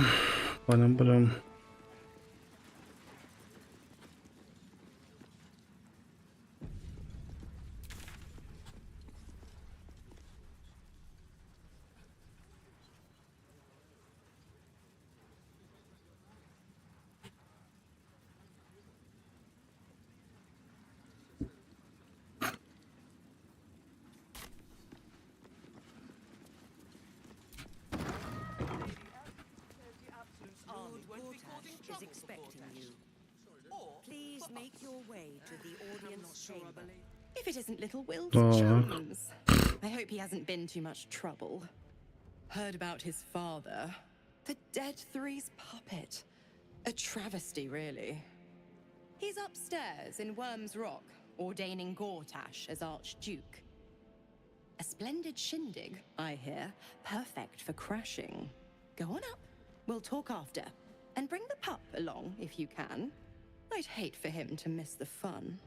Пойдем. Is expecting you. Please make your way to the audience chamber. If it isn't little Will Так. Jones. I hope he hasn't been too much trouble. Heard about his father. The Dead Three's puppet. A travesty, really. He's upstairs in Worm's Rock, ordaining Gortash as Archduke. A splendid shindig, I hear. Perfect for crashing. Go on up. We'll talk after. And bring the pup along, if you can. I'd hate for him to miss the fun.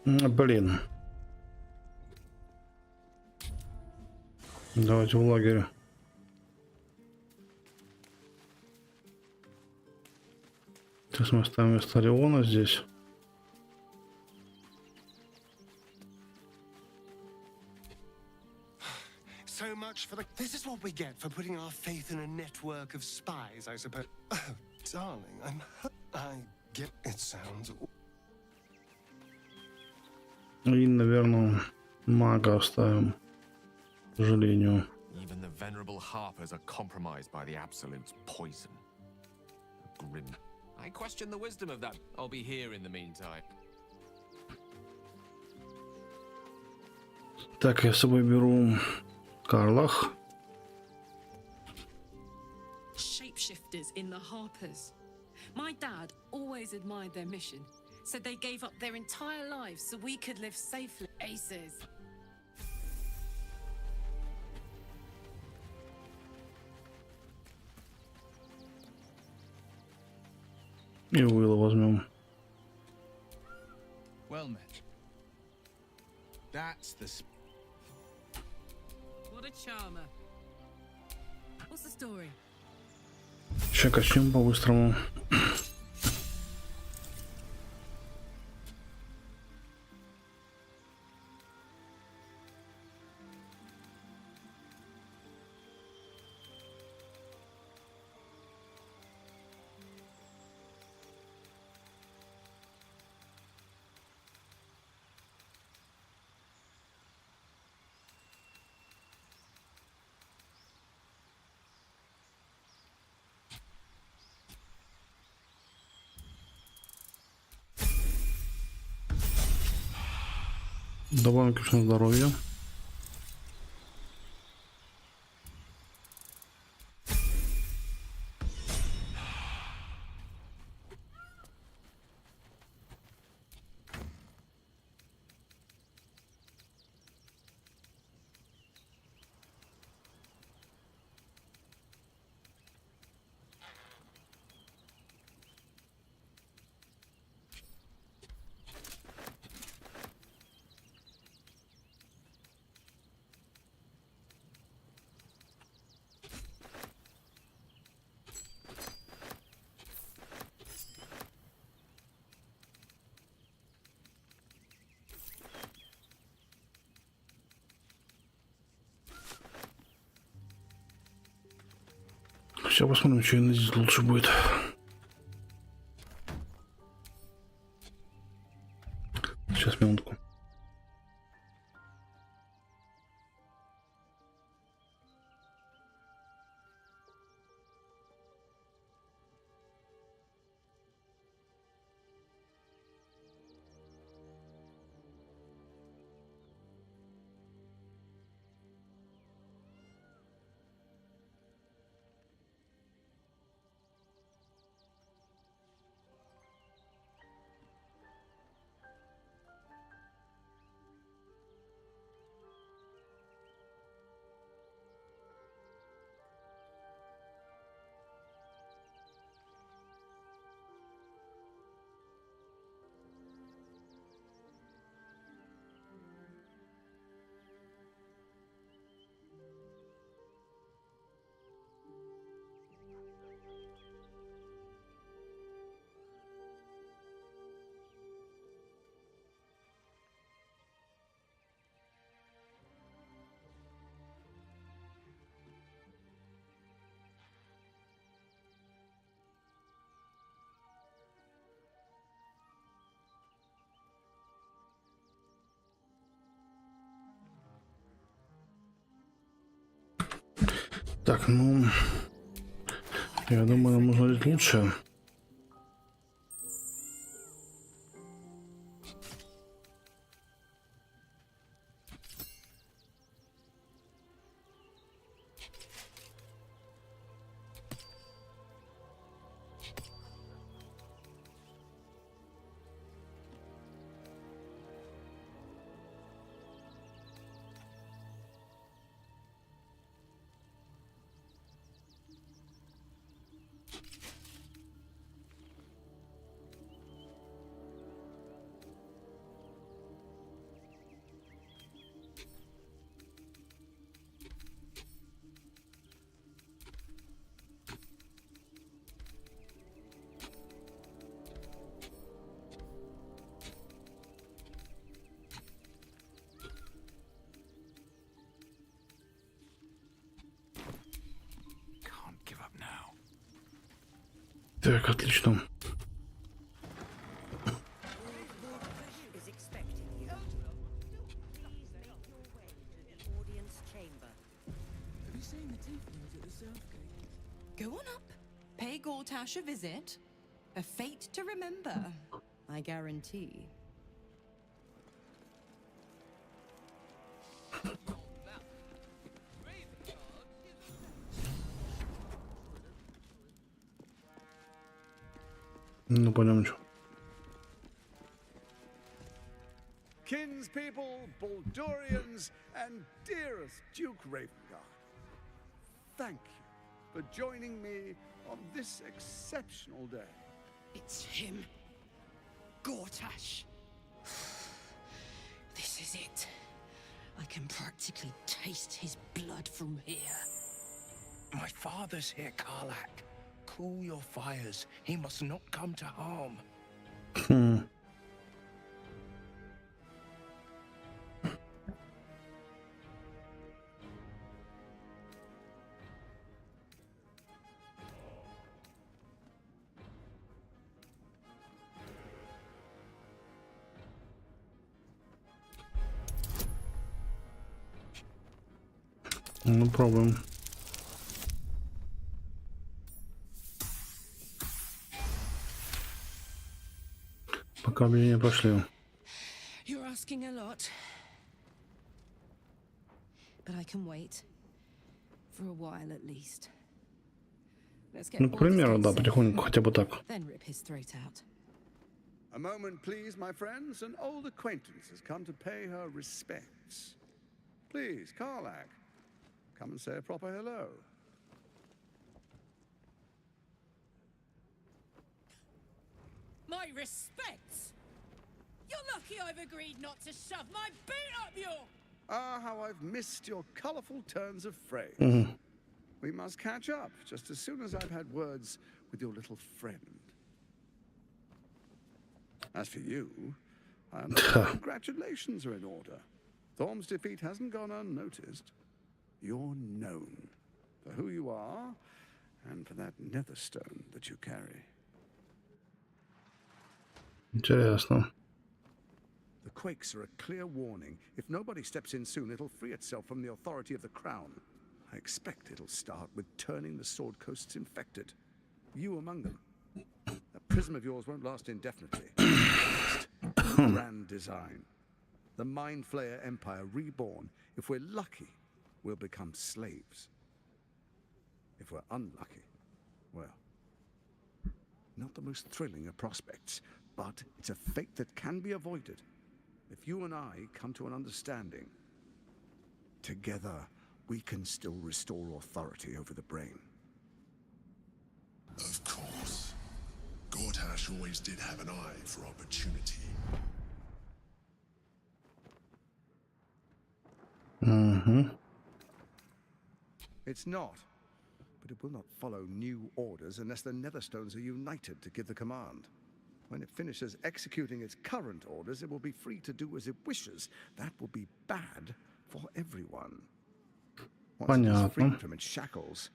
Блин. Давайте в лагере. Сейчас мы ставим вместо Ориона здесь. So much for the... This is what we get for putting our faith in a network of spies, I suppose. Oh, darling, I get... It sounds... И, наверное, мага оставим, к сожалению. Even the venerable harpers are compromised by the Absolute's poison. Grim. I question the wisdom of that. I'll be here in the meantime. Так, я с собой беру Карлах. Shapeshifters in the Harpers. My dad always admired their mission. Said they gave up their entire lives so we could live safely. Aces. И Уилла возьмем. Well met. That's the... What a charmer. What's the story? Сейчас качнем по-быстрому. Добавим, конечно, здоровье. Сейчас посмотрим, что здесь лучше будет. Сейчас, минутку. Так, ну, я думаю, нам нужно жить лучше. Так, отлично. Go on up. Pay Gortash a visit. A fate to remember, I guarantee. Ну, пойдем, что. Kinspeople, Baldurians, and dearest Duke Ravengard, thank you for joining me on this exceptional day. It's him. Gortash. This is it. I can practically taste his blood from here. My father's here, Karlak. Cool your fires. He must not come to harm. Ну, пробуем. Пока объявления пошли. You're asking a lot. But I can wait. For a while at least. Let's get Ну, к примеру, да, потихоньку, хотя бы так. Then rip his throat out. A moment, please, my friends. An old acquaintance has come to pay her respects. Please, Karlak, come and say a proper hello. My respects! You're lucky I've agreed not to shove my boot up your... Ah, how I've missed your colourful turns of phrase. We must catch up just as soon as I've had words with your little friend. As for you, congratulations are in order. Thorm's defeat hasn't gone unnoticed. You're known for who you are and for that nether stone that you carry. Интересно. The quakes are a clear warning. If nobody steps in soon, it'll free itself from the authority of the crown. I expect it'll start with turning the Sword Coasts infected. You among them. That prism of yours won't last indefinitely. Grand design. The Mind Flayer Empire reborn. If we're lucky, we'll become slaves. If we're unlucky, well, not the most thrilling of prospects, but it's a fate that can be avoided. If you and I come to an understanding, together we can still restore authority over the brain. Of course. Gortash always did have an eye for opportunity. It's not, but it will not follow new orders unless the Netherstones are united to give the command. When it finishes executing its current orders, it will be free to do as it wishes. That will be bad for everyone. Once it is freed from its shackles,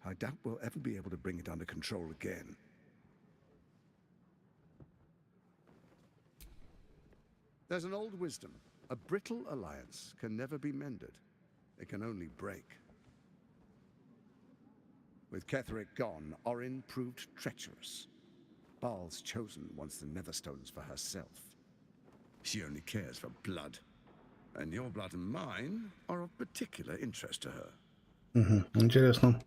I doubt we'll ever be able to bring it under control again. There's an old wisdom. A brittle alliance can never be mended. It can only break. With Ketheric gone, Orin proved treacherous. Baal's chosen wants the Netherstones for herself. She only cares for blood. And your blood and mine are of particular interest to her. Интересно.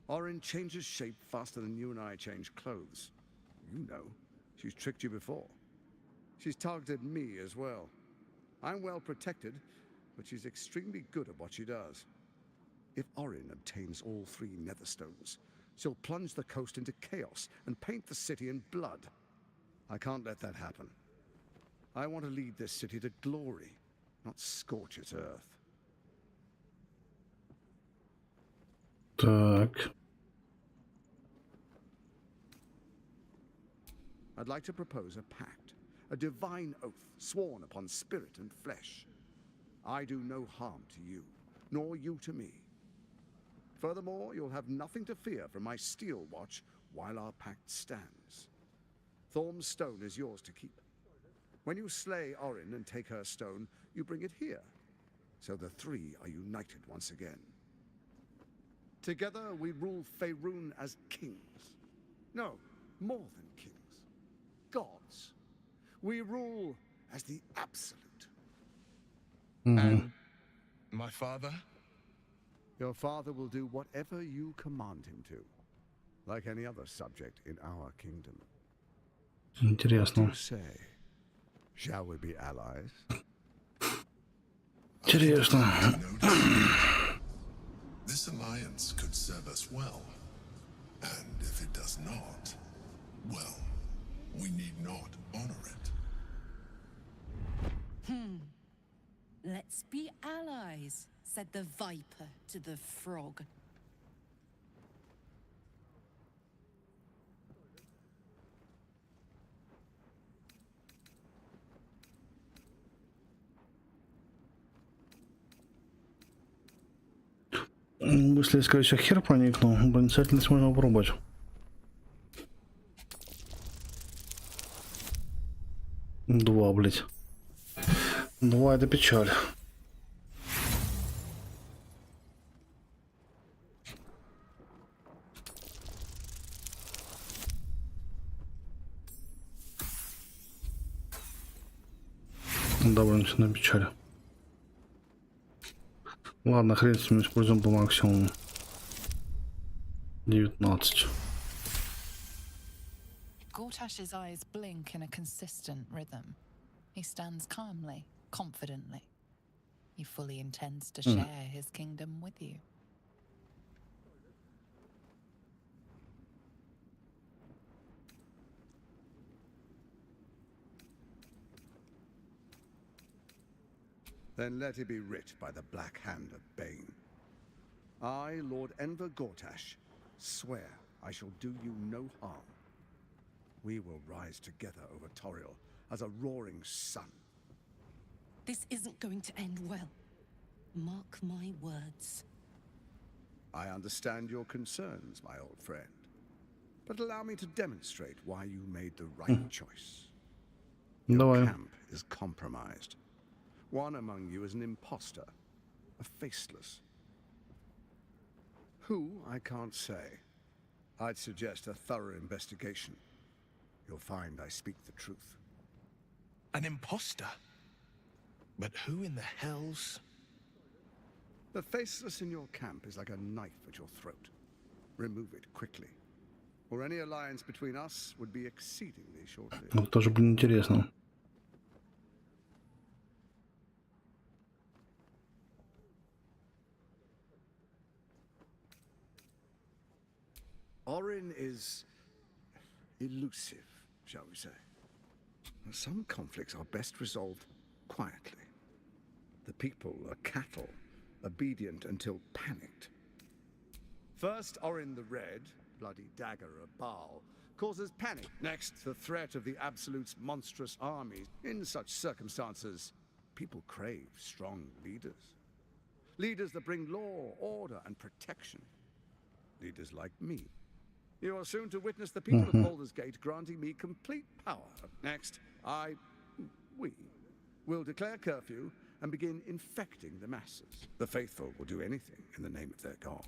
Orin changes shape faster than you and I change clothes. You know, she's tricked you before. She's targeted me as well. I'm well protected, but she's extremely good at what she does. If Orin obtains all 3 Netherstones, she'll plunge the coast into chaos and paint the city in blood. I can't let that happen. I want to lead this city to glory, not scorch its earth. Так. I'd like to propose a pact, a divine oath sworn upon spirit and flesh. I do no harm to you, nor you to me. Furthermore, you'll have nothing to fear from my steel watch while our pact stands. Thorm's stone is yours to keep. When you slay Orin and take her stone, you bring it here, so the 3 are united once again. Together we rule Faerun as kings. No, more than kings. Gods. We rule as the absolute. And my father? Your father will do whatever you command him to, like any other subject in our kingdom. Интересно. What do you say? Shall we be allies? Интересно. This alliance could serve us well. And if it does not, well, we need not honor it. Let's be allies, said the viper to the frog. Если сказать, что хер проникнул, проницательность можно попробовать. Два, блять. 2 это печаль. Довольно сильно печаль. Ладно, хрен с ним, используем по максимуму. 19. Gortash's eyes blink in a consistent rhythm. He stands calmly, confidently. He fully intends to share his kingdom with you. Then let it be writ by the black hand of Bane. I, Lord Enver Gortash, swear I shall do you no harm. We will rise together over Toriel as a roaring sun. This isn't going to end well. Mark my words. I understand your concerns, my old friend. But allow me to demonstrate why you made the right choice. Your camp is compromised. One among you is an imposter, a faceless. Who, I can't say. I'd suggest a thorough investigation. You'll find I speak the truth. An imposter? But who in the hell's... The faceless in your camp is like a knife at your throat. Remove it quickly, or any alliance between us would be exceedingly short-lived. Вот тоже, блин, интересно. Orin is elusive, shall we say. Some conflicts are best resolved quietly. The people are cattle, obedient until panicked. First, Orin the Red, bloody dagger of Baal, causes panic. Next, the threat of the Absolute's monstrous armies. In such circumstances, people crave strong leaders. Leaders that bring law, order, and protection. Leaders like me. You are soon to witness the people of Baldur's Gate granting me complete power. Next, we will declare curfew and begin infecting the masses. The faithful will do anything in the name of their god.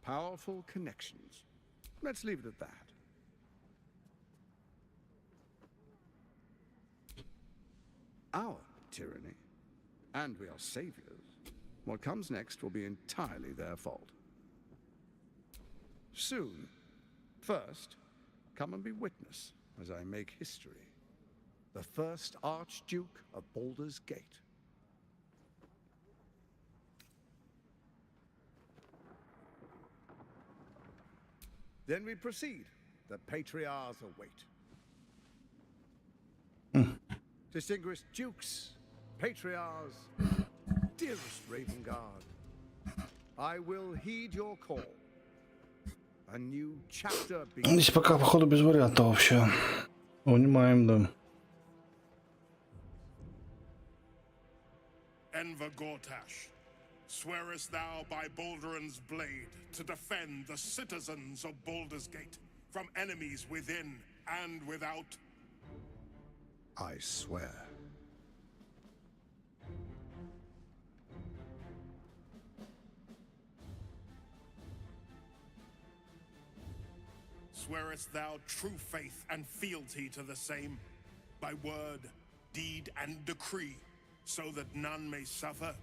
Powerful connections. Let's leave it at that. Our tyranny, and we are saviors. What comes next will be entirely their fault. Soon. First, come and be witness as I make history. The first Archduke of Baldur's Gate. Then we proceed. The patriarchs await. Distinguished dukes, patriarchs, dearest Raven Guard, I will heed your call. A new chapter begins. Здесь пока, походу, без варианта вообще. Унимаем, да. Enver Gortash, swearest thou by Balduran's blade to defend the citizens of Baldur's Gate from enemies within and without? I swear. Swearest thou true faith and fealty to the same, by word, deed, and decree, so that none may suffer?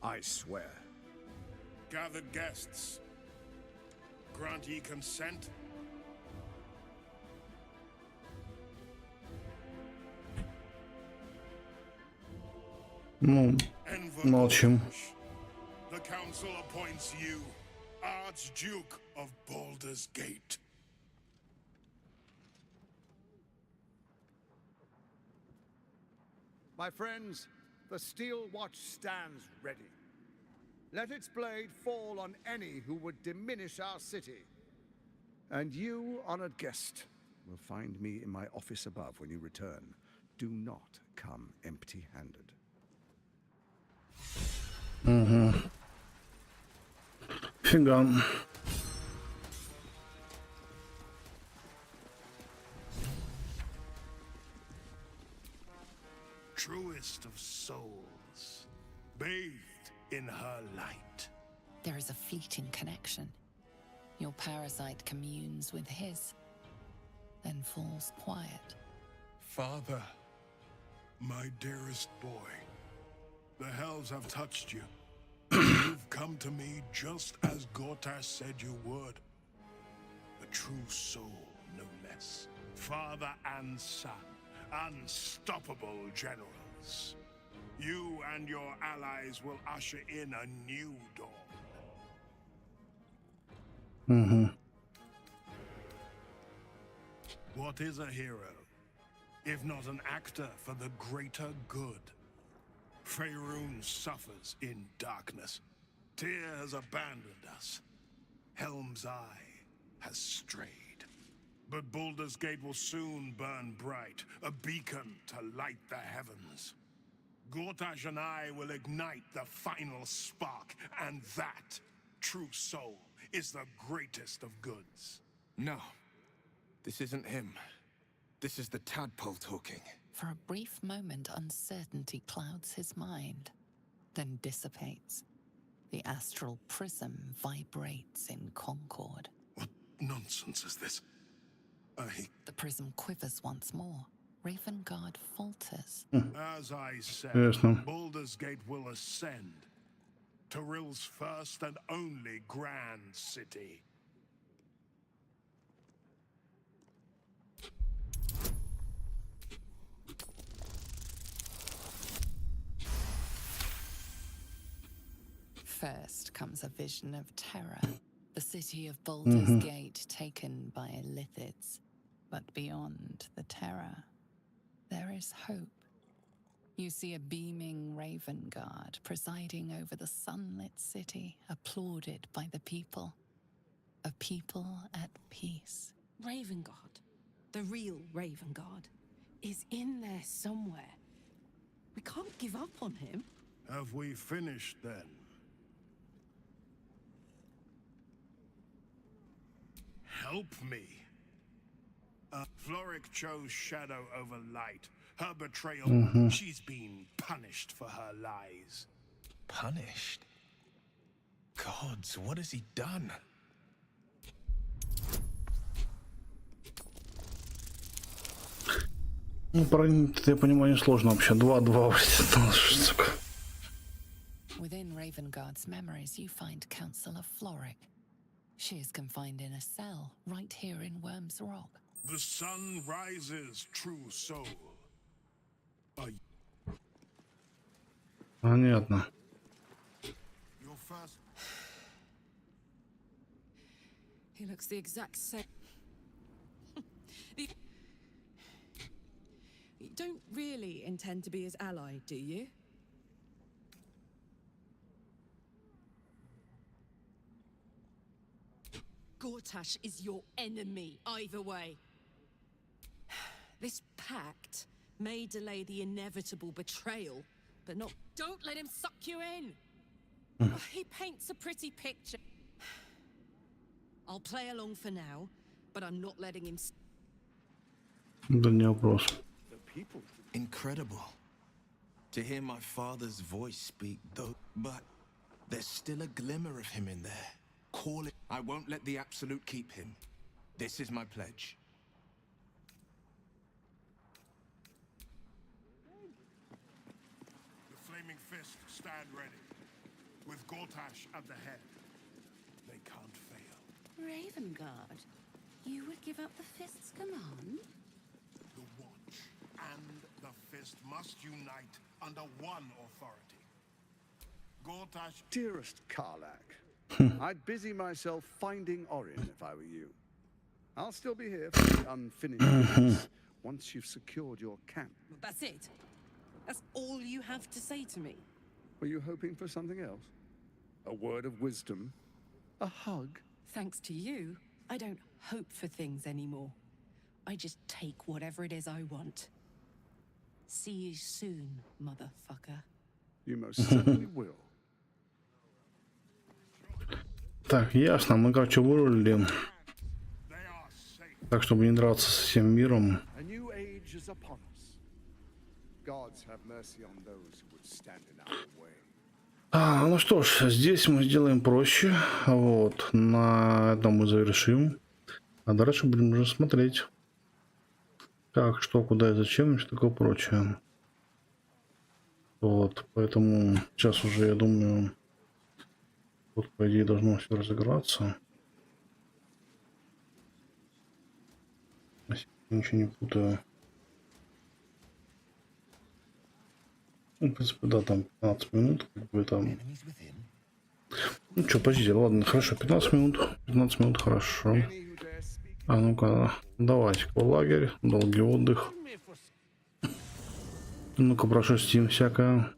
I swear. Gathered guests, grant ye consent? Ну, молчим. The council appoints you Archduke of Baldur's Gate. My friends, the steel watch stands ready. Let its blade fall on any who would diminish our city. And you, honored guest, will find me in my office above when you return. Do not come empty-handed. Фига. Truest of souls, bathed in her light. There is a fleeting connection. Your parasite communes with his, then falls quiet. Father, my dearest boy, the hells have touched you. You've come to me just as Gortash said you would. A true soul, no less. Father and son, unstoppable generals. You and your allies will usher in a new dawn. What is a hero, if not an actor for the greater good? Faerun suffers in darkness. Tyr has abandoned us. Helm's Eye has strayed. But Baldur's Gate will soon burn bright, a beacon to light the heavens. Gortash and I will ignite the final spark, and that, true soul, is the greatest of goods. No. This isn't him. This is the tadpole talking. For a brief moment, uncertainty clouds his mind, then dissipates. The astral prism vibrates in concord. What nonsense is this? The prism quivers once more. Ravengard falters. As I said, Yes, no. Baldur's Gate will ascend. Tyrill's first and only grand city. First comes a vision of terror. The city of Baldur's Gate taken by Lithids. But beyond the terror, there is hope. You see a beaming Ravengard presiding over the sunlit city, applauded by the people. A people at peace. Ravengard, the real Ravengard, is in there somewhere. We can't give up on him. Have we finished then? Help me. Floric chose shadow over light. Her betrayal, she's been punished for her lies. Punished? Gods, what has he done? Ну, проникнуть, я понимаю, несложно вообще. 2-2, сука. Within Ravengard's memories, you find Councillor Floric. She is confined in a cell right here in Worm's Rock. The sun rises, true soul. Понятно. Your first... He looks the exact same. You don't really intend to be his ally, do you? Gortash is your enemy, either way. This pact may delay the inevitable betrayal, but not... Don't let him suck you in! He paints a pretty picture. I'll play along for now, but I'm not letting him... Да не вопрос. Incredible. To hear my father's voice speak, though, but there's still a glimmer of him in there. Call it. I won't let the Absolute keep him. This is my pledge. The Flaming Fist stand ready, with Gortash at the head. They can't fail. Ravengard, you would give up the Fist's command? The Watch and the Fist must unite under one authority. Gortash... Dearest Karlak, I'd busy myself finding Orin if I were you. I'll still be here for the unfinished business once you've secured your camp. That's it? That's all you have to say to me? Were you hoping for something else? A word of wisdom? A hug? Thanks to you, I don't hope for things anymore. I just take whatever it is I want. See you soon, motherfucker. You most certainly will. Так, ясно. Мы, короче, вырулили. Так, чтобы не драться со всем миром. A new age is upon us. Gods have mercy on those who would stand in our way. Ну что ж, здесь мы сделаем проще. Вот. На этом мы завершим. А дальше будем уже смотреть. Как, что, куда и зачем, и все такое прочее. Вот. Поэтому сейчас уже, я думаю, тут, по идее, должно все разыграться. Если я ничего не путаю. Ну, в принципе, да, там 15 минут, как бы там. Ну что, подождите, ладно, хорошо, 15 минут. 15 минут, хорошо. А ну-ка, давайте-ка в лагерь, долгий отдых. Ну-ка, прошерстим всякое.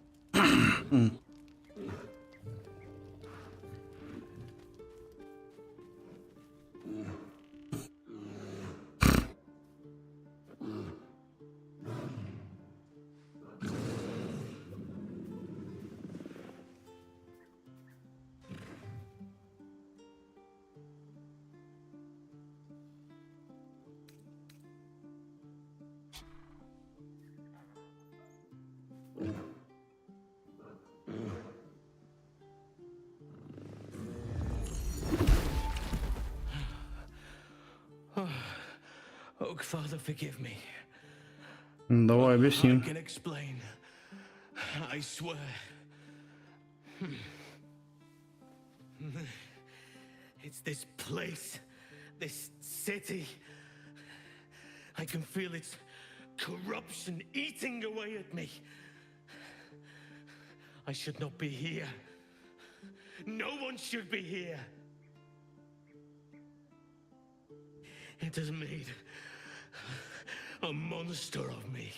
Oak Father, forgive me. Давай I объясним. can explain. I swear. It's this place, this city. I can feel its corruption eating away at me. I should not be here. No one should be here. It has made a monster of me.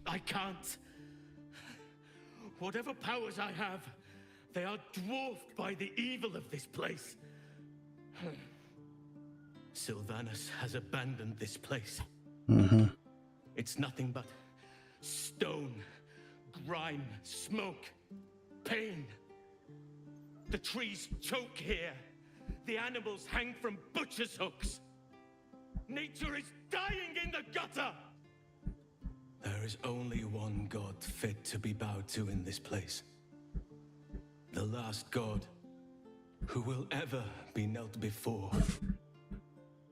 I can't. Whatever powers I have, they are dwarfed by the evil of this place. Sylvanus has abandoned this place. It's nothing but stone, grime, smoke, pain. The trees choke here. The animals hang from butcher's hooks. Nature is dying in the gutter. There is only one God fit to be bowed to in this place. The last God who will ever be knelt before.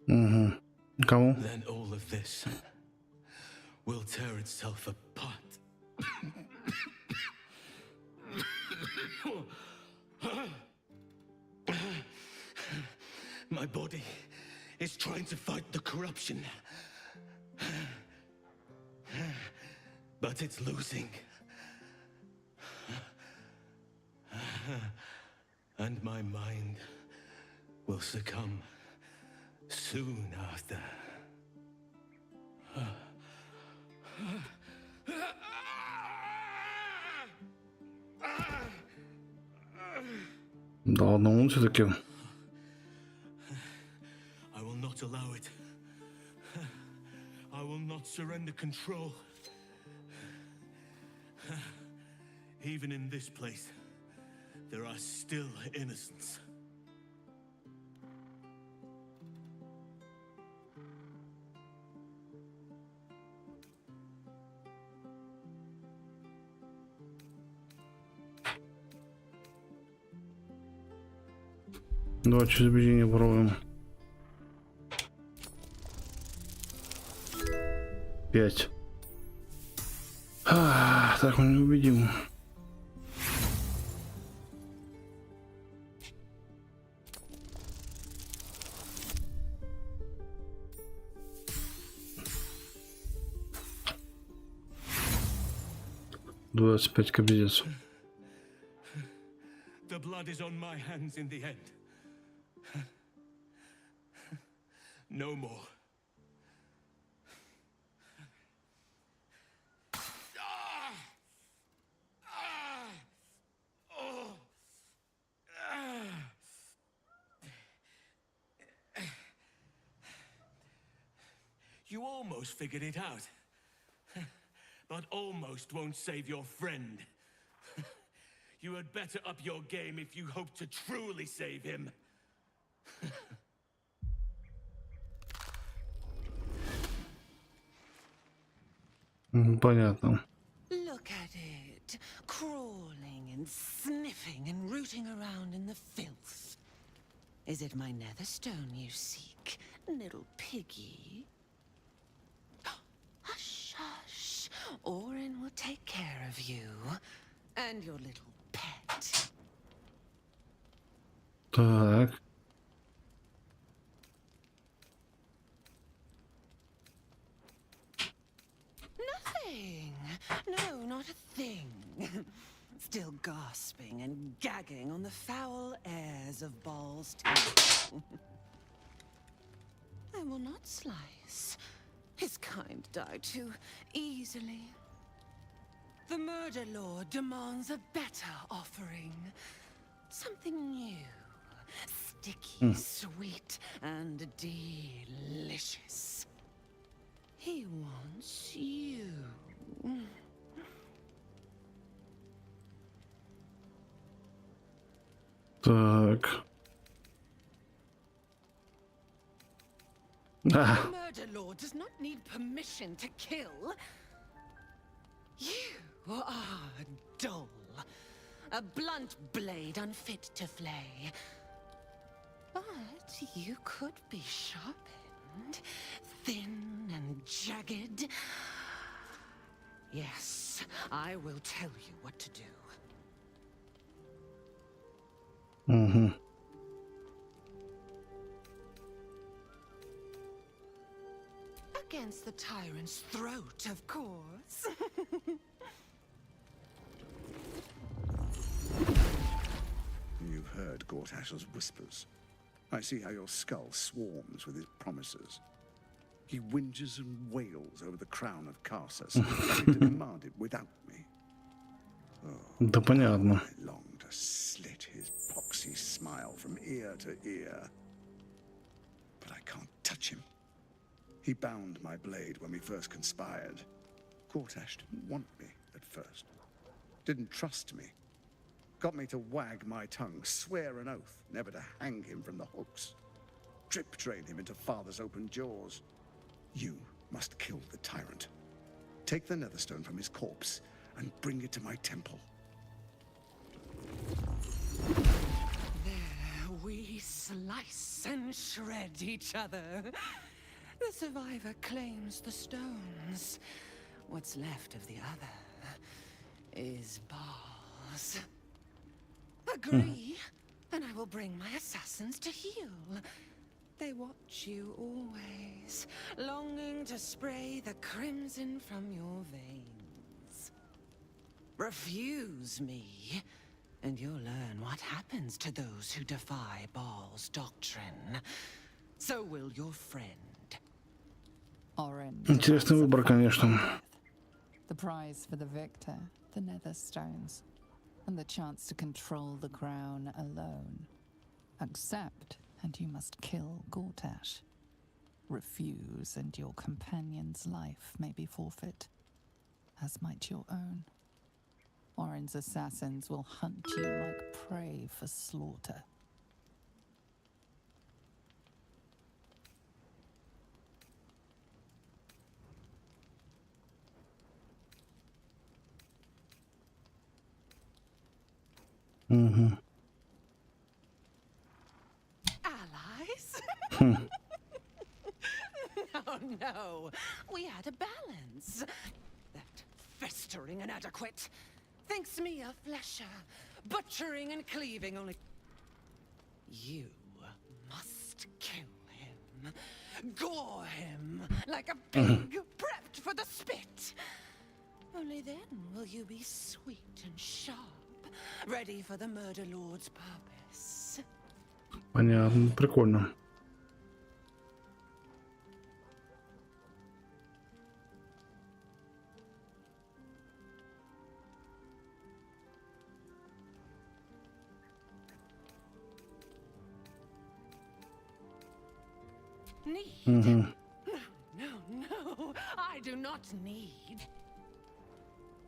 Кому? Then all of this will tear itself apart. My body is trying to fight the corruption. But it's losing. And my mind will succumb soon after. Да ладно, он все-таки. I will not allow it. I will not surrender control. Even in this place, there are still innocents. Давай через убеждение попробуем. 5. Так, мы не убедим. «25 кобедец». The blood is on my hands in the end. No more. You almost figured it out. But almost won't save your friend. You had better up your game if you hope to truly save him. Понятно. Look at it, crawling and sniffing and rooting around in the filth. Is it my netherstone you seek, little piggy? Hush, hush. Orin will take care of you and your little pet. Так. Nothing. No, not a thing. Still gasping and gagging on the foul airs of Baal's table. I will not slice. His kind die too easily. The Murder Lord demands a better offering. Something new. Sticky, sweet, and delicious. He wants you. Так. The Murder Lord does not need permission to kill. You Dull. A blunt blade unfit to flay. But you could be sharpened, thin and jagged. Yes, I will tell you what to do. Against the tyrant's throat, of course. You've heard Gortash's whispers. I see how your skull swarms with his promises. He whinges and wails over the crown of Karsus, ready to demand it without me. Да понятно. I long to slit his poxy smile from ear to ear. But I can't touch him. He bound my blade when we first conspired. Gortash didn't want me at first. Didn't trust me. Got me to wag my tongue, swear an oath never to hang him from the hooks. Drip train him into father's open jaws. You must kill the tyrant. Take the netherstone from his corpse and bring it to my temple. There we slice and shred each other. The survivor claims the stones. What's left of the other is bars. Agree, and I will bring my assassins to heal. They watch you always, longing to spray the crimson from your veins. Refuse me, and you'll learn what happens to those who defy Baal's doctrine. So will your friend. Интересный выбор, конечно. The prize for the victor, the nether stones, and the chance to control the crown alone. Accept, and you must kill Gortash. Refuse, and your companion's life may be forfeit, as might your own. Orin's assassins will hunt you like prey for slaughter. Allies? No. We had a balance. That festering inadequate thinks me a flesher, butchering and cleaving only. You must kill him. Gore him like a pig prepped for the spit. Only then will you be sweet and sharp, ready for the murder lord's purpose. Понятно, прикольно. Need? No, I do not need.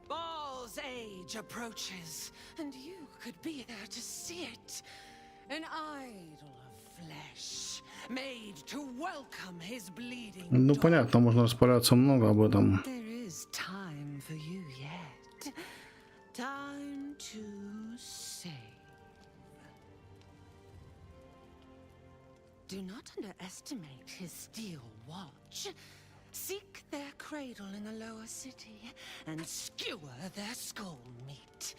Baal's age approaches, and you could be there to see it. An idol of flesh, made to welcome his bleeding. Ну, понятно, можно распаляться много об этом. There is time for you yet. Time to save. Do not underestimate his steel watch. Seek their cradle in the lower city and skewer their skull meat.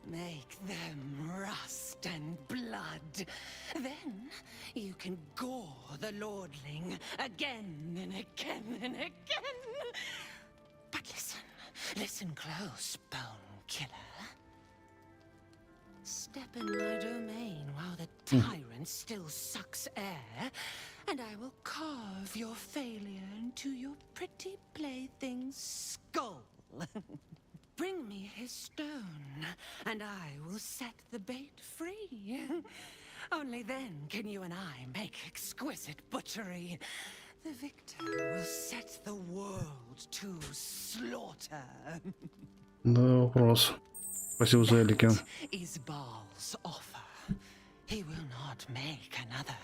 Make them rust and blood. Then you can gore the lordling again and again and again. But listen close, bone killer. Step in my domain while the tyrant still sucks air, and I will carve your failure into your pretty plaything's skull. Bring me his stone, and I will set the bait free. Only then can you and I make exquisite butchery. The victor will set the world to slaughter. Да, вопрос. Спасибо за элики. Is Baal's offer. He will not make another.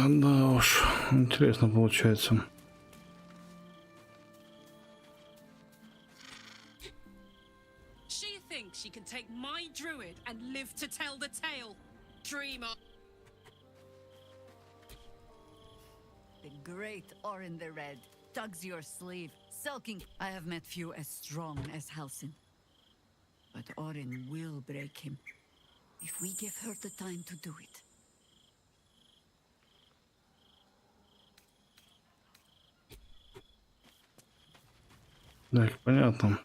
Да уж, интересно получается. She thinks she can take my druid and live to tell the tale. Dream on. The great Orin the Red tugs your sleeve, sulking. I have met few as strong as Halsin. But Orin will break him if we give her the time to do it. Так, понятно.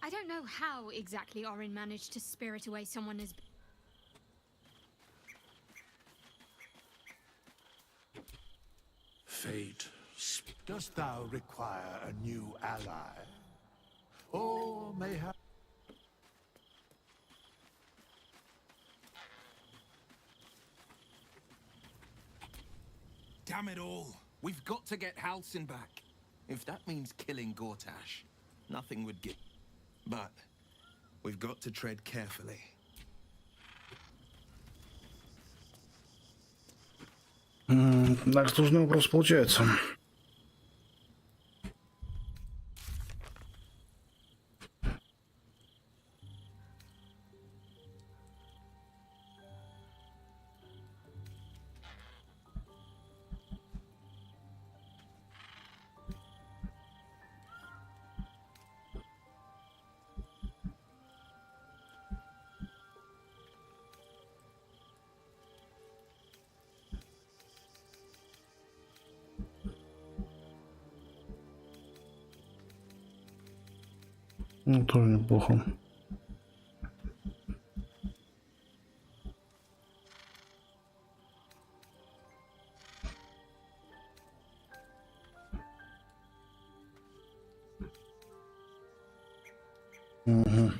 I don't know how exactly Orin managed to spirit away someone as... Fate, dost thou require a new ally? Or mayhap... Damn it all. We've got to get Halsin back. If that means killing Gortash, nothing would get... But we've got to tread carefully. Так, сложный вопрос получается. Ну, тоже неплохо. Угу.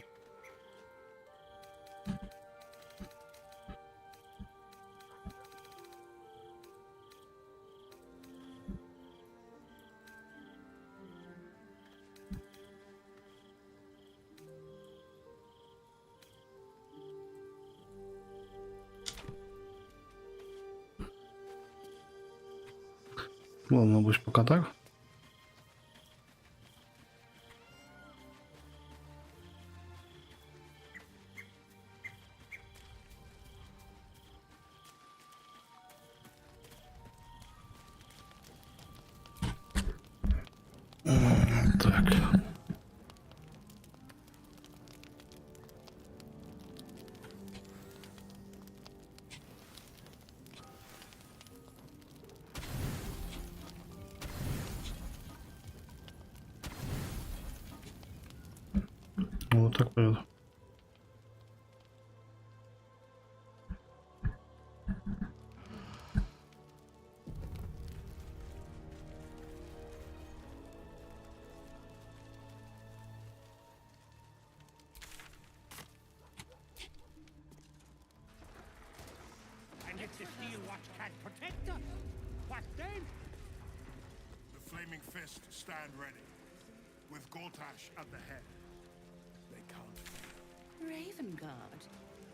Ладно, пусть пока так. Так. Вот так пойдет. And it's the steel watch can't protect us. What then? The flaming fist stand ready, with Gortash at the head. They can't fail. Raven Guard.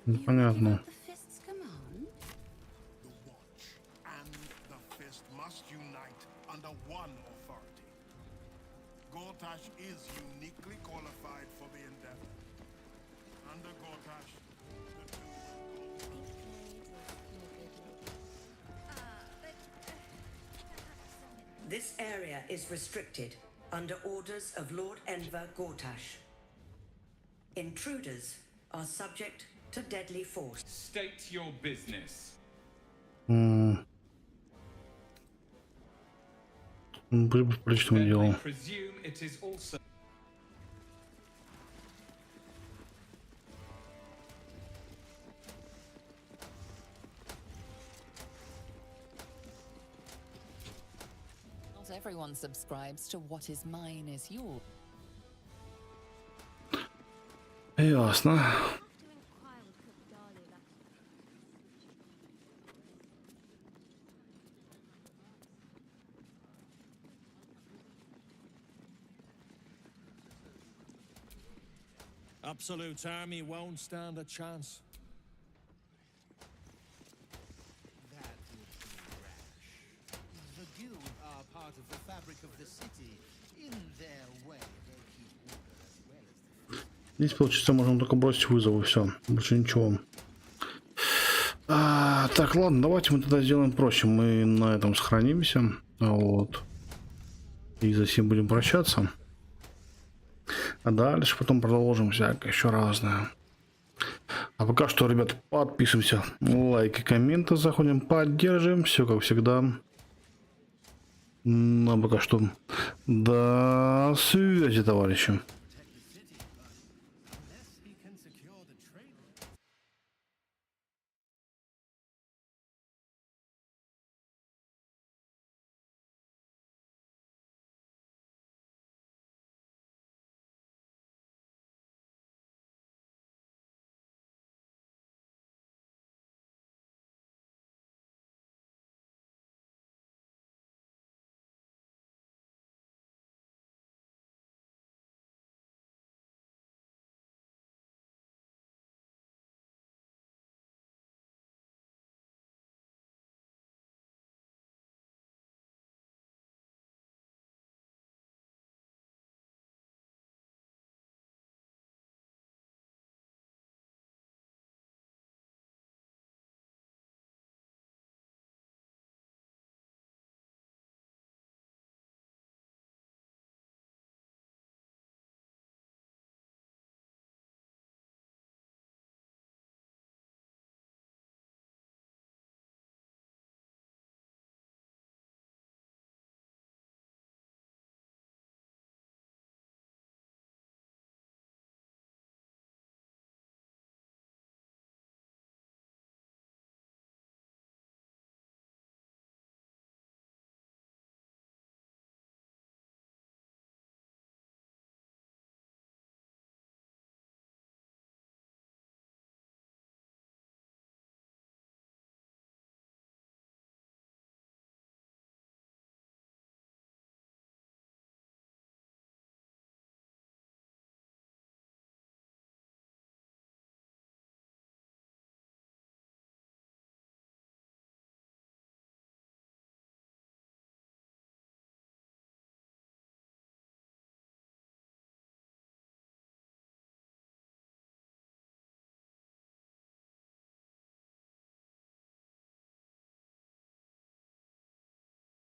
Непонятно. The fist's command? The watch and the fist must unite under one authority. Gortash is uniquely qualified for the endeavor. Under Gortash, the two will go. This area is restricted under orders of Lord Enver Gortash. Intruders are subject to deadly force. State your business. По личному делу. Presume it is also. Not everyone subscribes to what is mine is yours. Ясно. Absolute army won't stand a chance. Здесь, получится, можем только бросить вызов и все. Больше ничего. Так, ладно, давайте мы тогда сделаем проще. Мы на этом сохранимся. Вот. И за всем будем прощаться. А дальше потом продолжим всякое еще разное. А пока что, ребят, подписываемся, лайки, комменты, заходим, поддерживаем. Все как всегда. Ну а пока что до связи, товарищи.